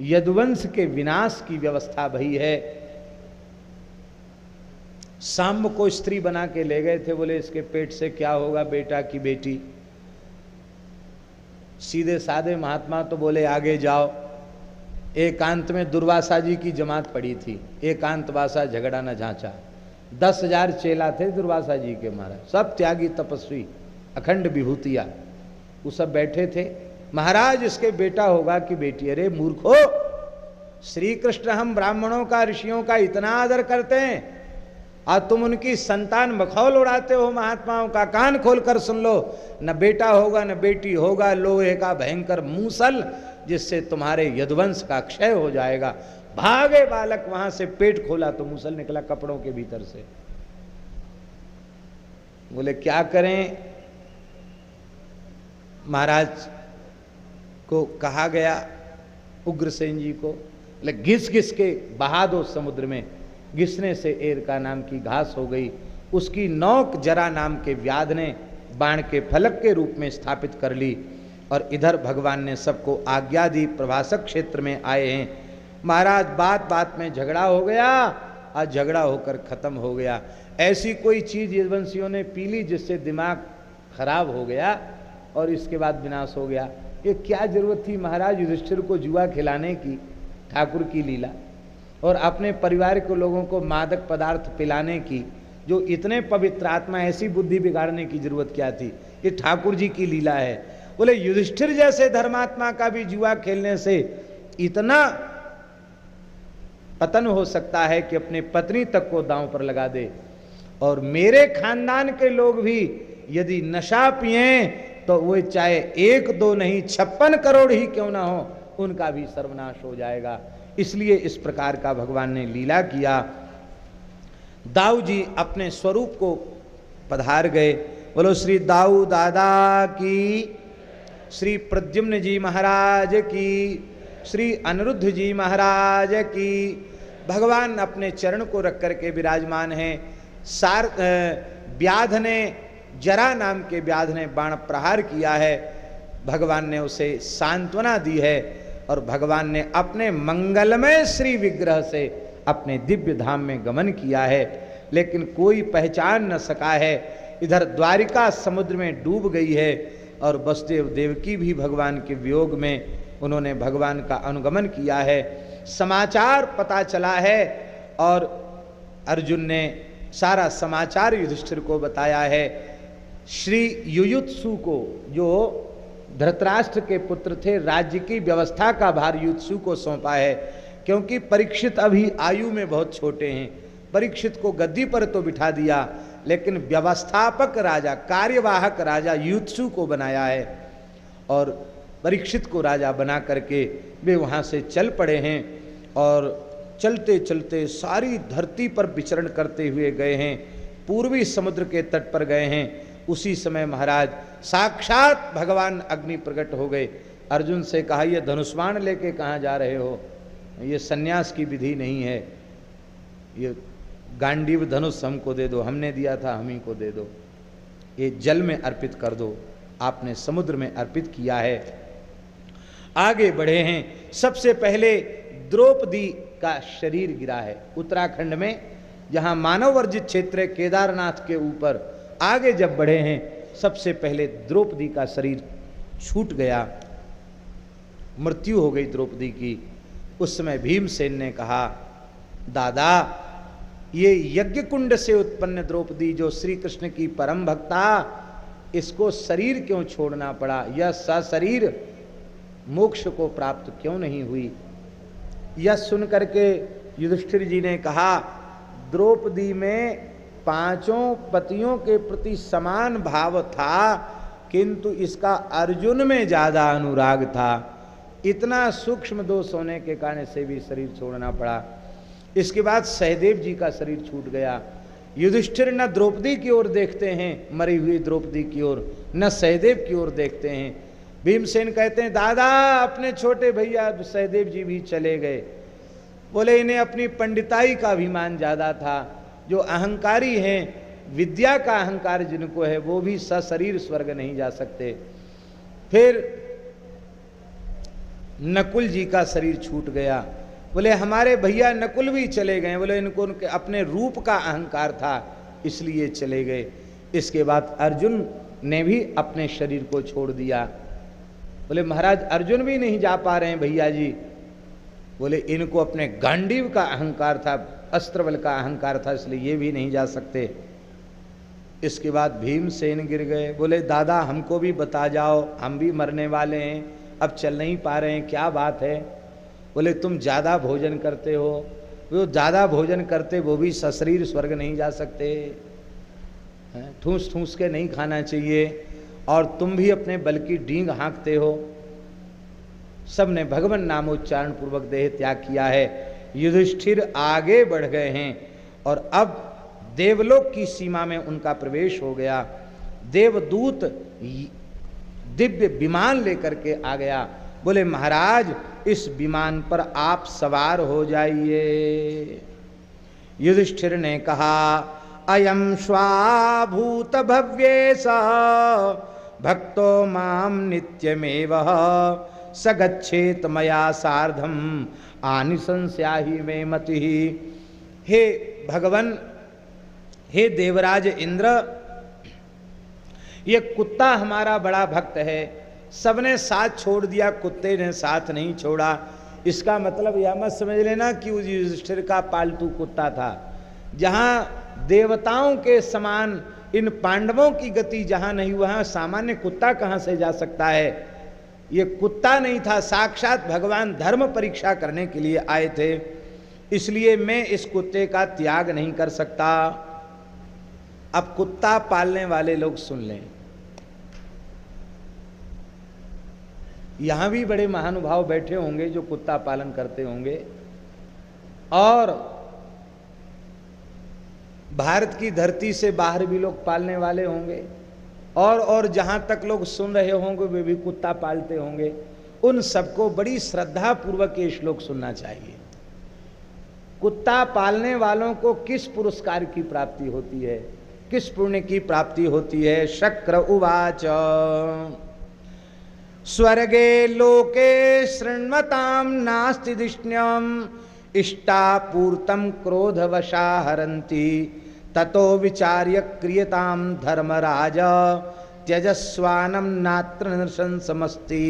यदुवंश के विनाश की व्यवस्था भई है। सांब को स्त्री बना के ले गए थे, बोले इसके पेट से क्या होगा, बेटा की बेटी। सीधे साधे महात्मा तो बोले आगे जाओ। एकांत में दुर्वासा जी की जमात पड़ी थी, एकांत वासा झगड़ा न झांचा। 10,000 चेला थे दुर्वासा जी के महाराज, सब त्यागी तपस्वी, अखंड विभूतिया, वो सब बैठे थे। महाराज इसके बेटा होगा कि बेटी? अरे मूर्खो, श्री कृष्ण हम ब्राह्मणों का, ऋषियों का इतना आदर करते हैं और तुम उनकी संतान मखौल उड़ाते हो महात्माओं का। कान खोलकर सुन लो, न बेटा होगा न बेटी होगा, लोहे का भयंकर मूसल जिससे तुम्हारे यदुवंश का क्षय हो जाएगा। भागे बालक वहां से, पेट खोला तो मूसल निकला कपड़ों के भीतर से। बोले क्या करें? महाराज को कहा गया, उग्रसेन जी को, घिस घिस के बहा दो समुद्र में। घिसने से एरका नाम की घास हो गई, उसकी नोक जरा नाम के व्याध ने बाण के फलक के रूप में स्थापित कर ली। और इधर भगवान ने सबको आज्ञा दी, प्रभासक क्षेत्र में आए हैं। महाराज बात बात में झगड़ा हो गया और झगड़ा होकर खत्म हो गया। ऐसी कोई चीज यदुवंशियों ने पी ली जिससे दिमाग खराब हो गया और इसके बाद विनाश हो गया। ये क्या जरूरत थी महाराज युधिष्ठिर को जुआ खिलाने की, ठाकुर की लीला, और अपने परिवार के लोगों को मादक पदार्थ पिलाने की, जो इतने पवित्र आत्मा, ऐसी बुद्धि बिगाड़ने की जरूरत क्या थी? ये ठाकुर जी की लीला है। बोले युधिष्ठिर जैसे धर्मात्मा का भी जुआ खेलने से इतना पतन हो सकता है कि अपने पत्नी तक को दांव पर लगा दे। और मेरे खानदान के लोग भी यदि नशा पिए तो वो चाहे 1 2 नहीं 56 करोड़ ही क्यों ना हो, उनका भी सर्वनाश हो जाएगा। इसलिए इस प्रकार का भगवान ने लीला किया। दाऊ जी अपने स्वरूप को पधार गए। बोलो श्री दाऊ दादा की, श्री प्रद्युम्न जी महाराज की, श्री अनिरुद्ध जी महाराज की। भगवान अपने चरण को रख करके विराजमान हैं। व्याध ने, जरा नाम के व्याध ने बाण प्रहार किया है, भगवान ने उसे सांत्वना दी है और भगवान ने अपने मंगलमय श्री विग्रह से अपने दिव्य धाम में गमन किया है, लेकिन कोई पहचान न सका है। इधर द्वारिका समुद्र में डूब गई है और वसुदेव देवकी भी भगवान के वियोग में उन्होंने भगवान का अनुगमन किया है। समाचार पता चला है और अर्जुन ने सारा समाचार युधिष्ठिर को बताया है। श्री युयुत्सु को, जो धृतराष्ट्र के पुत्र थे, राज्य की व्यवस्था का भार युयुत्सु को सौंपा है, क्योंकि परीक्षित अभी आयु में बहुत छोटे हैं। परीक्षित को गद्दी पर तो बिठा दिया, लेकिन व्यवस्थापक राजा, कार्यवाहक राजा युयुत्सु को बनाया है और परीक्षित को राजा बना करके वे वहाँ से चल पड़े हैं और चलते चलते सारी धरती पर विचरण करते हुए गए हैं। पूर्वी समुद्र के तट पर गए हैं। उसी समय महाराज साक्षात भगवान अग्नि प्रकट हो गए। अर्जुन से कहा, ये धनुष्बाण लेके कहाँ जा रहे हो? ये सन्यास की विधि नहीं है, ये गांडीव धनुष हमको दे दो, हमने दिया था हम ही को दे दो, ये जल में अर्पित कर दो, आपने समुद्र में अर्पित किया है। आगे बढ़े हैं। सबसे पहले द्रौपदी का शरीर गिरा है उत्तराखंड में, जहां मानव वर्जित क्षेत्र है, केदारनाथ के ऊपर। आगे जब बढ़े हैं, सबसे पहले द्रौपदी का शरीर छूट गया, मृत्यु हो गई द्रौपदी की। उस समय भीमसेन ने कहा, दादा ये यज्ञ कुंड से उत्पन्न द्रौपदी जो श्री कृष्ण की परम भक्ता, इसको शरीर क्यों छोड़ना पड़ा? यह सशरीर मोक्ष को प्राप्त क्यों नहीं हुई? यह सुन करके युधिष्ठिर जी ने कहा, द्रौपदी में 5 पतियों के प्रति समान भाव था, किंतु इसका अर्जुन में ज्यादा अनुराग था। इतना सूक्ष्म दोष होने के कारण से भी शरीर छोड़ना पड़ा। इसके बाद सहदेव जी का शरीर छूट गया। युधिष्ठिर न द्रौपदी की ओर देखते हैं, मरी हुई द्रौपदी की ओर, न सहदेव की ओर देखते हैं। भीमसेन कहते हैं, दादा अपने छोटे भैया सहदेव जी भी चले गए। बोले इन्हें अपनी पंडिताई का अभिमान ज्यादा था, जो अहंकारी हैं, विद्या का अहंकार जिनको है वो भी सशरीर स्वर्ग नहीं जा सकते। फिर नकुल जी का शरीर छूट गया, बोले हमारे भैया नकुल भी चले गए, बोले इनको उनके अपने रूप का अहंकार था इसलिए चले गए। इसके बाद अर्जुन ने भी अपने शरीर को छोड़ दिया, बोले महाराज अर्जुन भी नहीं जा पा रहे हैं भैया जी, बोले इनको अपने गांडीव का अहंकार था, अस्त्र बल का अहंकार था, इसलिए ये भी नहीं जा सकते। इसके बाद भीमसेन गिर गए, बोले दादा हमको भी बता जाओ, हम भी मरने वाले हैं, अब चल नहीं पा रहे हैं, क्या बात है? बोले तुम ज़्यादा भोजन करते हो, वो ज़्यादा भोजन करते वो भी सशरीर स्वर्ग नहीं जा सकते, ठूस ठूस के नहीं खाना चाहिए, और तुम भी अपने बल की डींग हाँकते हो। सब ने भगवान नामोच्चारण पूर्वक देह त्याग किया है। युधिष्ठिर आगे बढ़ गए हैं और अब देवलोक की सीमा में उनका प्रवेश हो गया। देवदूत दिव्य विमान लेकर के आ गया, बोले महाराज इस विमान पर आप सवार हो जाइए। युधिष्ठिर ने कहा अयम स्वाभूत भव्येश भक्तो माम नित्यमेव स गच्छेत मया सार्धम आनिशंस्याहि मे मति। हे भगवन, हे देवराज इंद्र, ये कुत्ता हमारा बड़ा भक्त है, सबने साथ छोड़ दिया, कुत्ते ने साथ नहीं छोड़ा। इसका मतलब यह मत समझ लेना कि उस युधिष्ठिर का पालतू कुत्ता था। जहाँ देवताओं के समान इन पांडवों की गति जहाँ नहीं, वहाँ सामान्य कुत्ता कहाँ से जा सकता है? ये कुत्ता नहीं था, साक्षात भगवान धर्म परीक्षा करने के लिए आए थे, इसलिए मैं इस कुत्ते का त्याग नहीं कर सकता। अब कुत्ता पालने वाले लोग सुन लें, यहां भी बड़े महानुभाव बैठे होंगे जो कुत्ता पालन करते होंगे, और भारत की धरती से बाहर भी लोग पालने वाले होंगे, और जहां तक लोग सुन रहे होंगे वे भी कुत्ता पालते होंगे। उन सबको बड़ी श्रद्धा पूर्वक ये श्लोक सुनना चाहिए। कुत्ता पालने वालों को किस पुरस्कार की प्राप्ति होती है, किस पुण्य की प्राप्ति होती है? शक्र उवाच स्वर्गे लोके शृण्वतां नास्ति दिष्ण्यम् इष्टापूर्तं क्रोधवशा हरन्ति ततो विचार्य क्रियतां धर्मराज त्यजस्वानं नात्र नृशंसमस्ति।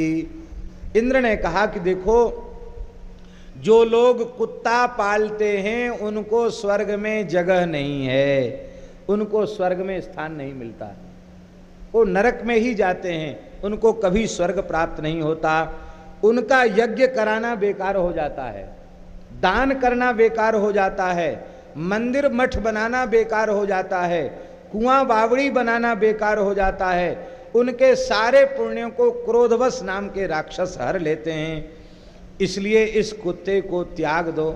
इंद्र ने कहा कि देखो, जो लोग कुत्ता पालते हैं उनको स्वर्ग में जगह नहीं है, उनको स्वर्ग में स्थान नहीं मिलता, वो नरक में ही जाते हैं, उनको कभी स्वर्ग प्राप्त नहीं होता। उनका यज्ञ कराना बेकार हो जाता है, दान करना बेकार हो जाता है, मंदिर मठ बनाना बेकार हो जाता है, कुआं बावड़ी बनाना बेकार हो जाता है। उनके सारे पुण्यों को क्रोधवश नाम के राक्षस हर लेते हैं। इसलिए इस कुत्ते को त्याग दो।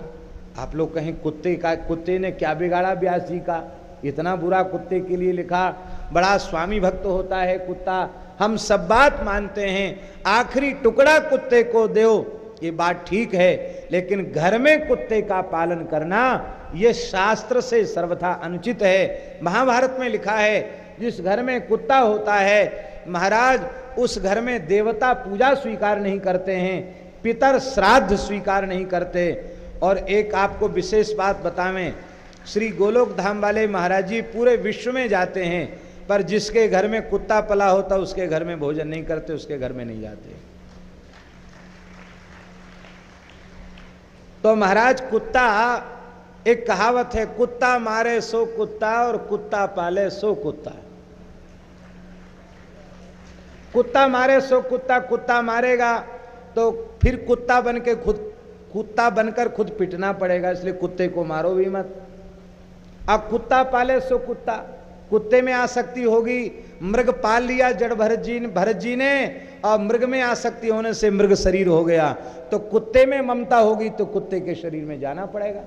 आप लोग कहें कुत्ते ने क्या बिगाड़ा व्यास जी का, इतना बुरा कुत्ते के लिए लिखा? बड़ा स्वामी भक्त होता है कुत्ता, हम सब बात मानते हैं, आखिरी टुकड़ा कुत्ते को दो, ये बात ठीक है, लेकिन घर में कुत्ते का पालन करना ये शास्त्र से सर्वथा अनुचित है। महाभारत में लिखा है जिस घर में कुत्ता होता है महाराज, उस घर में देवता पूजा स्वीकार नहीं करते हैं, पितर श्राद्ध स्वीकार नहीं करते। और एक आपको विशेष बात बतावें, श्री गोलोक धाम वाले महाराज जी पूरे विश्व में जाते हैं, पर जिसके घर में कुत्ता पला होता उसके घर में भोजन नहीं करते, उसके घर में नहीं जाते। तो महाराज कुत्ता, एक कहावत है, कुत्ता मारे सो कुत्ता और कुत्ता पाले सो कुत्ता। कुत्ता मारे सो कुत्ता, कुत्ता मारेगा तो फिर कुत्ता बनकर खुद पिटना पड़ेगा, इसलिए कुत्ते को मारो भी मत। अब कुत्ता पाले सो कुत्ता, कुत्ते में आसक्ति होगी, मृग पाल लिया जड़ भरत जी ने, और मृग में आसक्ति होने से मृग शरीर हो गया, तो कुत्ते में ममता होगी तो कुत्ते के शरीर में जाना पड़ेगा।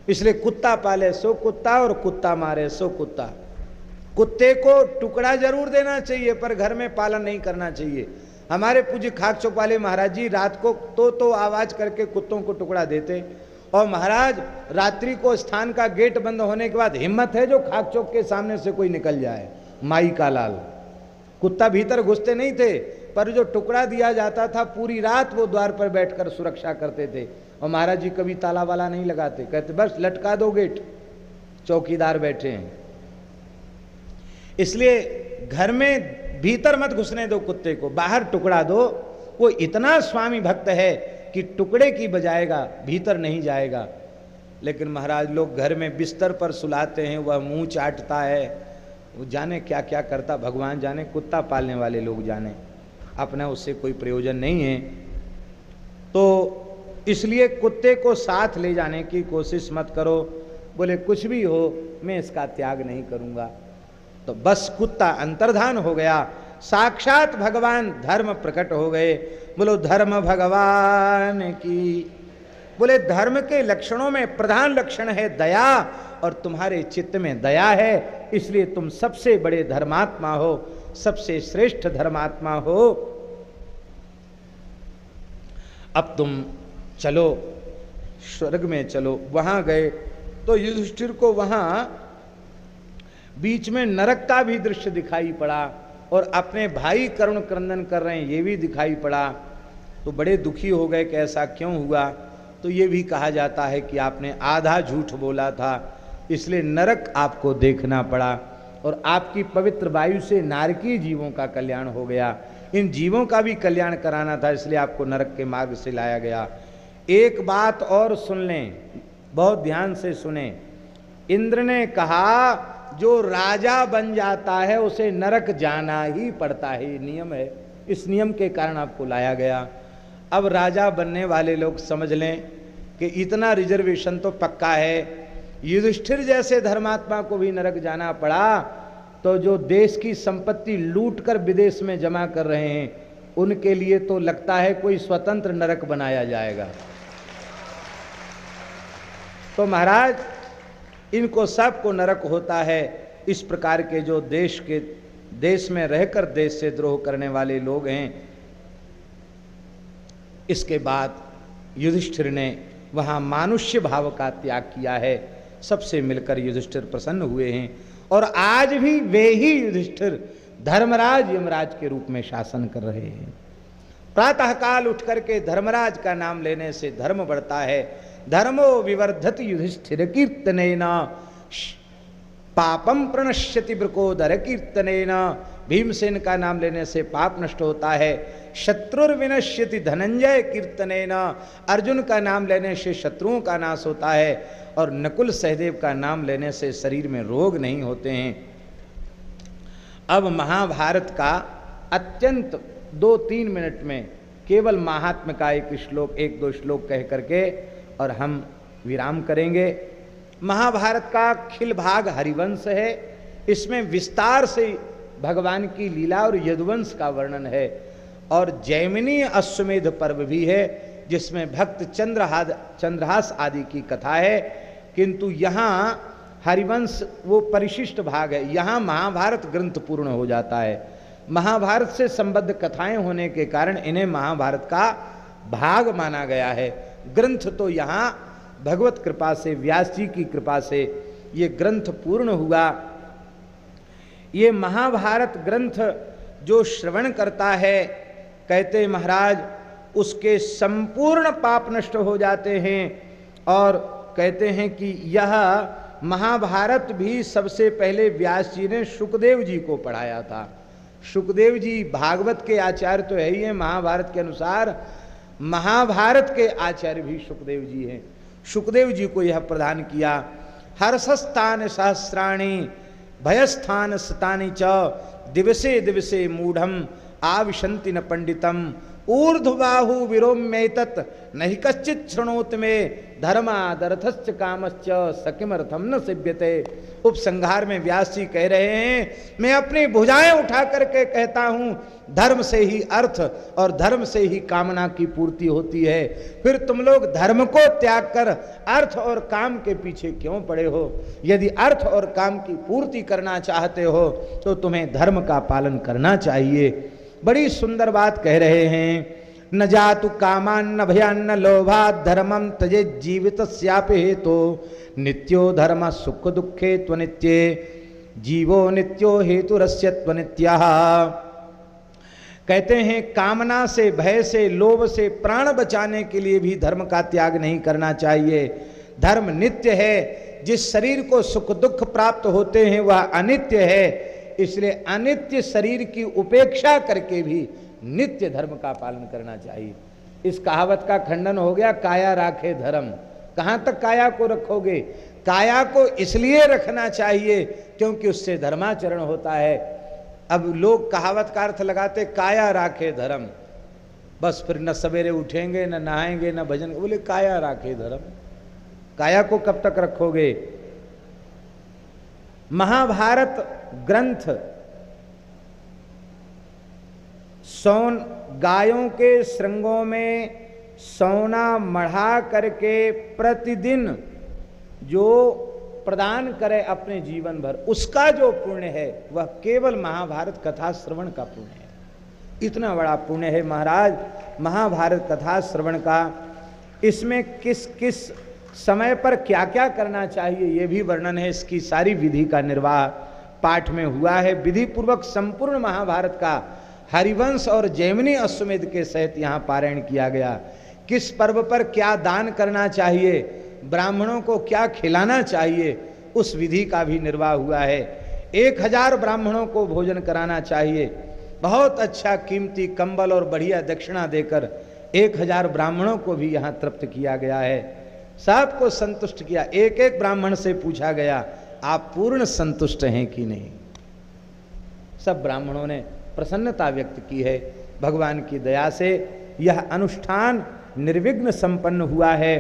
इसलिए कुत्ता पाले सो कुत्ता और कुत्ता मारे सो कुत्ता। कुत्ते को टुकड़ा जरूर देना चाहिए पर घर में पालन नहीं करना चाहिए। हमारे पूज्य खाक चौक वाले महाराज जी रात को तो आवाज करके कुत्तों को टुकड़ा देते, और महाराज रात्रि को स्थान का गेट बंद होने के बाद हिम्मत है जो खाक चौक के सामने से कोई निकल जाए? माई का लाल, कुत्ता भीतर घुसते नहीं थे, पर जो टुकड़ा दिया जाता था पूरी रात वो द्वार पर बैठकर सुरक्षा करते थे। और महाराज जी कभी ताला वाला नहीं लगाते, कहते बस लटका दो गेट, चौकीदार बैठे हैं। इसलिए घर में भीतर मत घुसने दो कुत्ते को, बाहर टुकड़ा दो। वो इतना स्वामी भक्त है कि टुकड़े की बजाएगा, भीतर नहीं जाएगा। लेकिन महाराज लोग घर में बिस्तर पर सुलाते हैं, वह मुंह चाटता है, वो जाने क्या क्या करता, भगवान जाने, कुत्ता पालने वाले लोग जाने, अपना उससे कोई प्रयोजन नहीं है। तो इसलिए कुत्ते को साथ ले जाने की कोशिश मत करो। बोले कुछ भी हो मैं इसका त्याग नहीं करूंगा। तो बस कुत्ता अंतर्धान हो गया, साक्षात भगवान धर्म प्रकट हो गए। बोलो धर्म भगवान की। बोले धर्म के लक्षणों में प्रधान लक्षण है दया, और तुम्हारे चित्त में दया है, इसलिए तुम सबसे बड़े धर्मात्मा हो, सबसे श्रेष्ठ धर्मात्मा हो। अब तुम चलो स्वर्ग में चलो। वहां गए तो युधिष्ठिर को वहां बीच में नरक का भी दृश्य दिखाई पड़ा, और अपने भाई करुण क्रंदन कर रहे हैं ये भी दिखाई पड़ा। तो बड़े दुखी हो गए कि ऐसा क्यों हुआ। तो ये भी कहा जाता है कि आपने आधा झूठ बोला था, इसलिए नरक आपको देखना पड़ा, और आपकी पवित्र वायु से नारकीय जीवों का कल्याण हो गया। इन जीवों का भी कल्याण कराना था, इसलिए आपको नरक के मार्ग से लाया गया। एक बात और सुन लें, बहुत ध्यान से सुने। इंद्र ने कहा जो राजा बन जाता है उसे नरक जाना ही पड़ता है, ये नियम है, इस नियम के कारण आपको लाया गया। अब राजा बनने वाले लोग समझ लें कि इतना रिजर्वेशन तो पक्का है। युधिष्ठिर जैसे धर्मात्मा को भी नरक जाना पड़ा, तो जो देश की संपत्ति लूट कर विदेश में जमा कर रहे हैं उनके लिए तो लगता है कोई स्वतंत्र नरक बनाया जाएगा। तो महाराज इनको सबको नरक होता है। इस प्रकार के जो देश में रहकर देश से द्रोह करने वाले लोग हैं। इसके बाद युधिष्ठिर ने वहां मानुष्य भाव का त्याग किया है। सबसे मिलकर युधिष्ठिर प्रसन्न हुए हैं, और आज भी वे ही युधिष्ठिर धर्मराज यमराज के रूप में शासन कर रहे हैं। प्रातः काल उठ करके धर्मराज का नाम लेने से धर्म बढ़ता है। धर्मो विवर्धति युधिष्ठिर कीर्तनेन पापम प्रणश्यति वृकोदर कीर्तनेन। भीमसेन का नाम लेने से पाप नष्ट होता है। शत्रुर विनश्यति धनंजय कीर्तनेन। अर्जुन का नाम लेने से शत्रुओं का नाश होता है, और नकुल सहदेव का नाम लेने से शरीर में रोग नहीं होते हैं। अब महाभारत का अत्यंत 2-3 मिनट में केवल महात्म्य का एक श्लोक, 1-2 श्लोक कह करके और हम विराम करेंगे। महाभारत का खिल भाग हरिवंश है। इसमें विस्तार से भगवान की लीला और यदुवंश का वर्णन है, और जैमिनी अश्वमेध पर्व भी है जिसमें भक्त चंद्रहास आदि की कथा है। किंतु यहाँ हरिवंश वो परिशिष्ट भाग है। यहाँ महाभारत ग्रंथ पूर्ण हो जाता है। महाभारत से संबद्ध कथाएं होने के कारण इन्हें महाभारत का भाग माना गया है। ग्रंथ तो यहाँ भगवत कृपा से, व्यास जी की कृपा से ये ग्रंथ पूर्ण हुआ। ये महाभारत ग्रंथ जो श्रवण करता है, कहते महाराज उसके संपूर्ण पाप नष्ट हो जाते हैं। और कहते हैं कि यह महाभारत भी सबसे पहले व्यास जी ने सुखदेव जी को पढ़ाया था। सुखदेव जी भागवत के आचार्य तो है ही है, महाभारत के अनुसार महाभारत के आचार्य भी सुखदेव जी हैं। सुखदेव जी को यह प्रदान किया। हर्षस्थान सहस्राणि भयस्थान शतानि च दिवसे दिवसे मूढ़म आविशंति न पंडितम ऊर्ध्वबाहु विरोम्येतत् नहि कश्चित् शृणोति मे धर्मादर्थश्च कामश्च सकिमर्थम न सिव्यते। उपसंहार में व्यास जी कह रहे हैं, मैं अपनी भुजाएं उठा करके कहता हूं धर्म से ही अर्थ और धर्म से ही कामना की पूर्ति होती है। फिर तुम लोग धर्म को त्याग कर अर्थ और काम के पीछे क्यों पड़े हो? यदि अर्थ और काम की पूर्ति करना चाहते हो तो तुम्हें धर्म का पालन करना चाहिए। बड़ी सुंदर बात कह रहे हैं। न जातु कामान्न भयान्न लोभात् धर्मम तजे जीवितस्यापि हेतो नित्यो धर्म सुख दुखे त्वनित्ये जीवो नित्यो हेतुरस्य त्वनित्यः। कहते हैं कामना से, भय से, लोभ से प्राण बचाने के लिए भी धर्म का त्याग नहीं करना चाहिए। धर्म नित्य है, जिस शरीर को सुख दुख प्राप्त होते हैं वह अनित्य है, इसलिए अनित्य शरीर की उपेक्षा करके भी नित्य धर्म का पालन करना चाहिए। इस कहावत का खंडन हो गया, काया राखे धर्म। कहां तक काया को रखोगे? काया को इसलिए रखना चाहिए क्योंकि उससे धर्माचरण होता है। अब लोग कहावत का अर्थ लगाते काया राखे धर्म, बस फिर न सवेरे उठेंगे, न नहाएंगे, न भजन। बोले काया राखे धर्म, काया को कब तक रखोगे? महाभारत ग्रंथ गायों के श्रृंगों में सोना मढ़ा करके प्रतिदिन जो प्रदान करे अपने जीवन भर, उसका जो पुण्य है वह केवल महाभारत कथा श्रवण का पुण्य है। इतना बड़ा पुण्य है महाराज महाभारत कथा श्रवण का। इसमें किस किस समय पर क्या क्या करना चाहिए ये भी वर्णन है। इसकी सारी विधि का निर्वाह पाठ में हुआ है। विधि पूर्वक संपूर्ण महाभारत का हरिवंश और जैमिनी अश्वमेध के सहित यहाँ पारायण किया गया। किस पर्व पर क्या दान करना चाहिए, ब्राह्मणों को क्या खिलाना चाहिए, उस विधि का भी निर्वाह हुआ है। 1000 ब्राह्मणों को भोजन कराना चाहिए। बहुत अच्छा कीमती कंबल और बढ़िया दक्षिणा देकर 1000 ब्राह्मणों को भी यहाँ तृप्त किया गया है। सबको संतुष्ट किया। एक एक ब्राह्मण से पूछा गया आप पूर्ण संतुष्ट हैं कि नहीं। सब ब्राह्मणों ने प्रसन्नता व्यक्त की है। भगवान की दया से यह अनुष्ठान निर्विघ्न संपन्न हुआ है।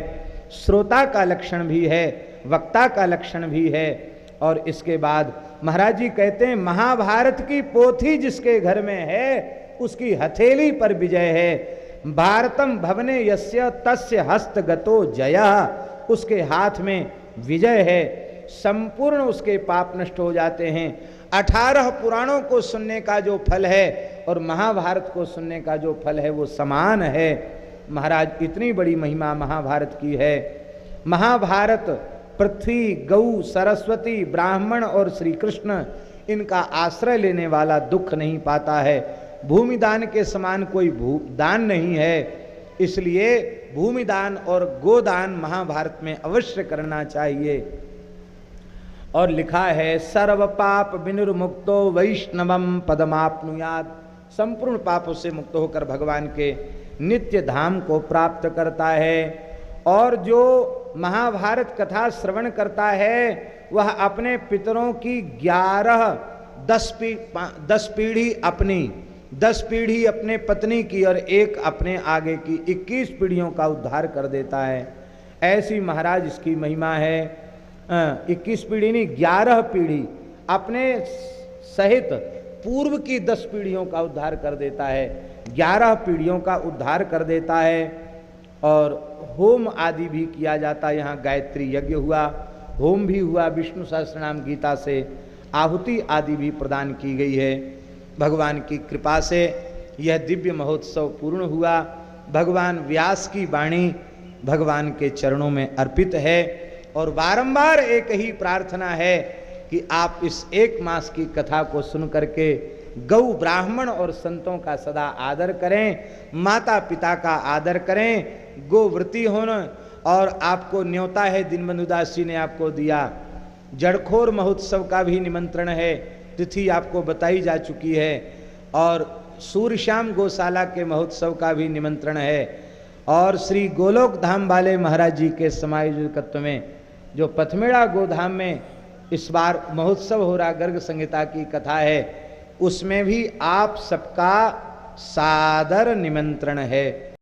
श्रोता का लक्षण भी है, वक्ता का लक्षण भी है। और इसके बाद महाराज जी कहते हैं महाभारत की पोथी जिसके घर में है उसकी हथेली पर विजय है। भारतम भवने यस्य तस्य हस्तगतो जयः, उसके हाथ में विजय है। संपूर्ण उसके पाप नष्ट हो जाते हैं। 18 पुराणों को सुनने का जो फल है और महाभारत को सुनने का जो फल है वो समान है। महाराज इतनी बड़ी महिमा महाभारत की है। महाभारत पृथ्वी, गौ, सरस्वती, ब्राह्मण और श्री कृष्ण इनका आश्रय लेने वाला दुख नहीं पाता है। भूमिदान के समान कोई दान नहीं है। इसलिए भूमिदान और गोदान महाभारत में अवश्य करना चाहिए। और लिखा है सर्व पाप विनिर्मुक्तो वैष्णवम पदमाप्नुयात्, संपूर्ण पापों से मुक्त होकर भगवान के नित्य धाम को प्राप्त करता है। और जो महाभारत कथा श्रवण करता है वह अपने पितरों की 10 पीढ़ी अपनी, 10 पीढ़ी अपने पत्नी की और एक अपने आगे की 21 पीढ़ियों का उद्धार कर देता है। ऐसी महाराज इसकी महिमा है। 21 पीढ़ी नहीं 11 पीढ़ी अपने सहित पूर्व की 10 पीढ़ियों का उद्धार कर देता है। 11 पीढ़ियों का उद्धार कर देता है। और होम आदि भी किया जाता है। यहाँ गायत्री यज्ञ हुआ, होम भी हुआ, विष्णु सहस्त्रनाम गीता से आहुति आदि भी प्रदान की गई है। भगवान की कृपा से यह दिव्य महोत्सव पूर्ण हुआ। भगवान व्यास की वाणी भगवान के चरणों में अर्पित है। और बारंबार एक ही प्रार्थना है कि आप इस 1 मास की कथा को सुन करके गौ, ब्राह्मण और संतों का सदा आदर करें, माता पिता का आदर करें, गोव्रती होना। और आपको न्योता है, दीनबंधु दास जी ने आपको दिया। जड़खोर महोत्सव का भी निमंत्रण है, तिथि आपको बताई जा चुकी है। और सूर्यश्याम गौशाला के महोत्सव का भी निमंत्रण है। और श्री गोलोक धाम वाले महाराज जी के समायोजकत्व में जो पथमेड़ा गोधाम में इस बार महोत्सव हो रहा, गर्ग संहिता की कथा है, उसमें भी आप सबका सादर निमंत्रण है।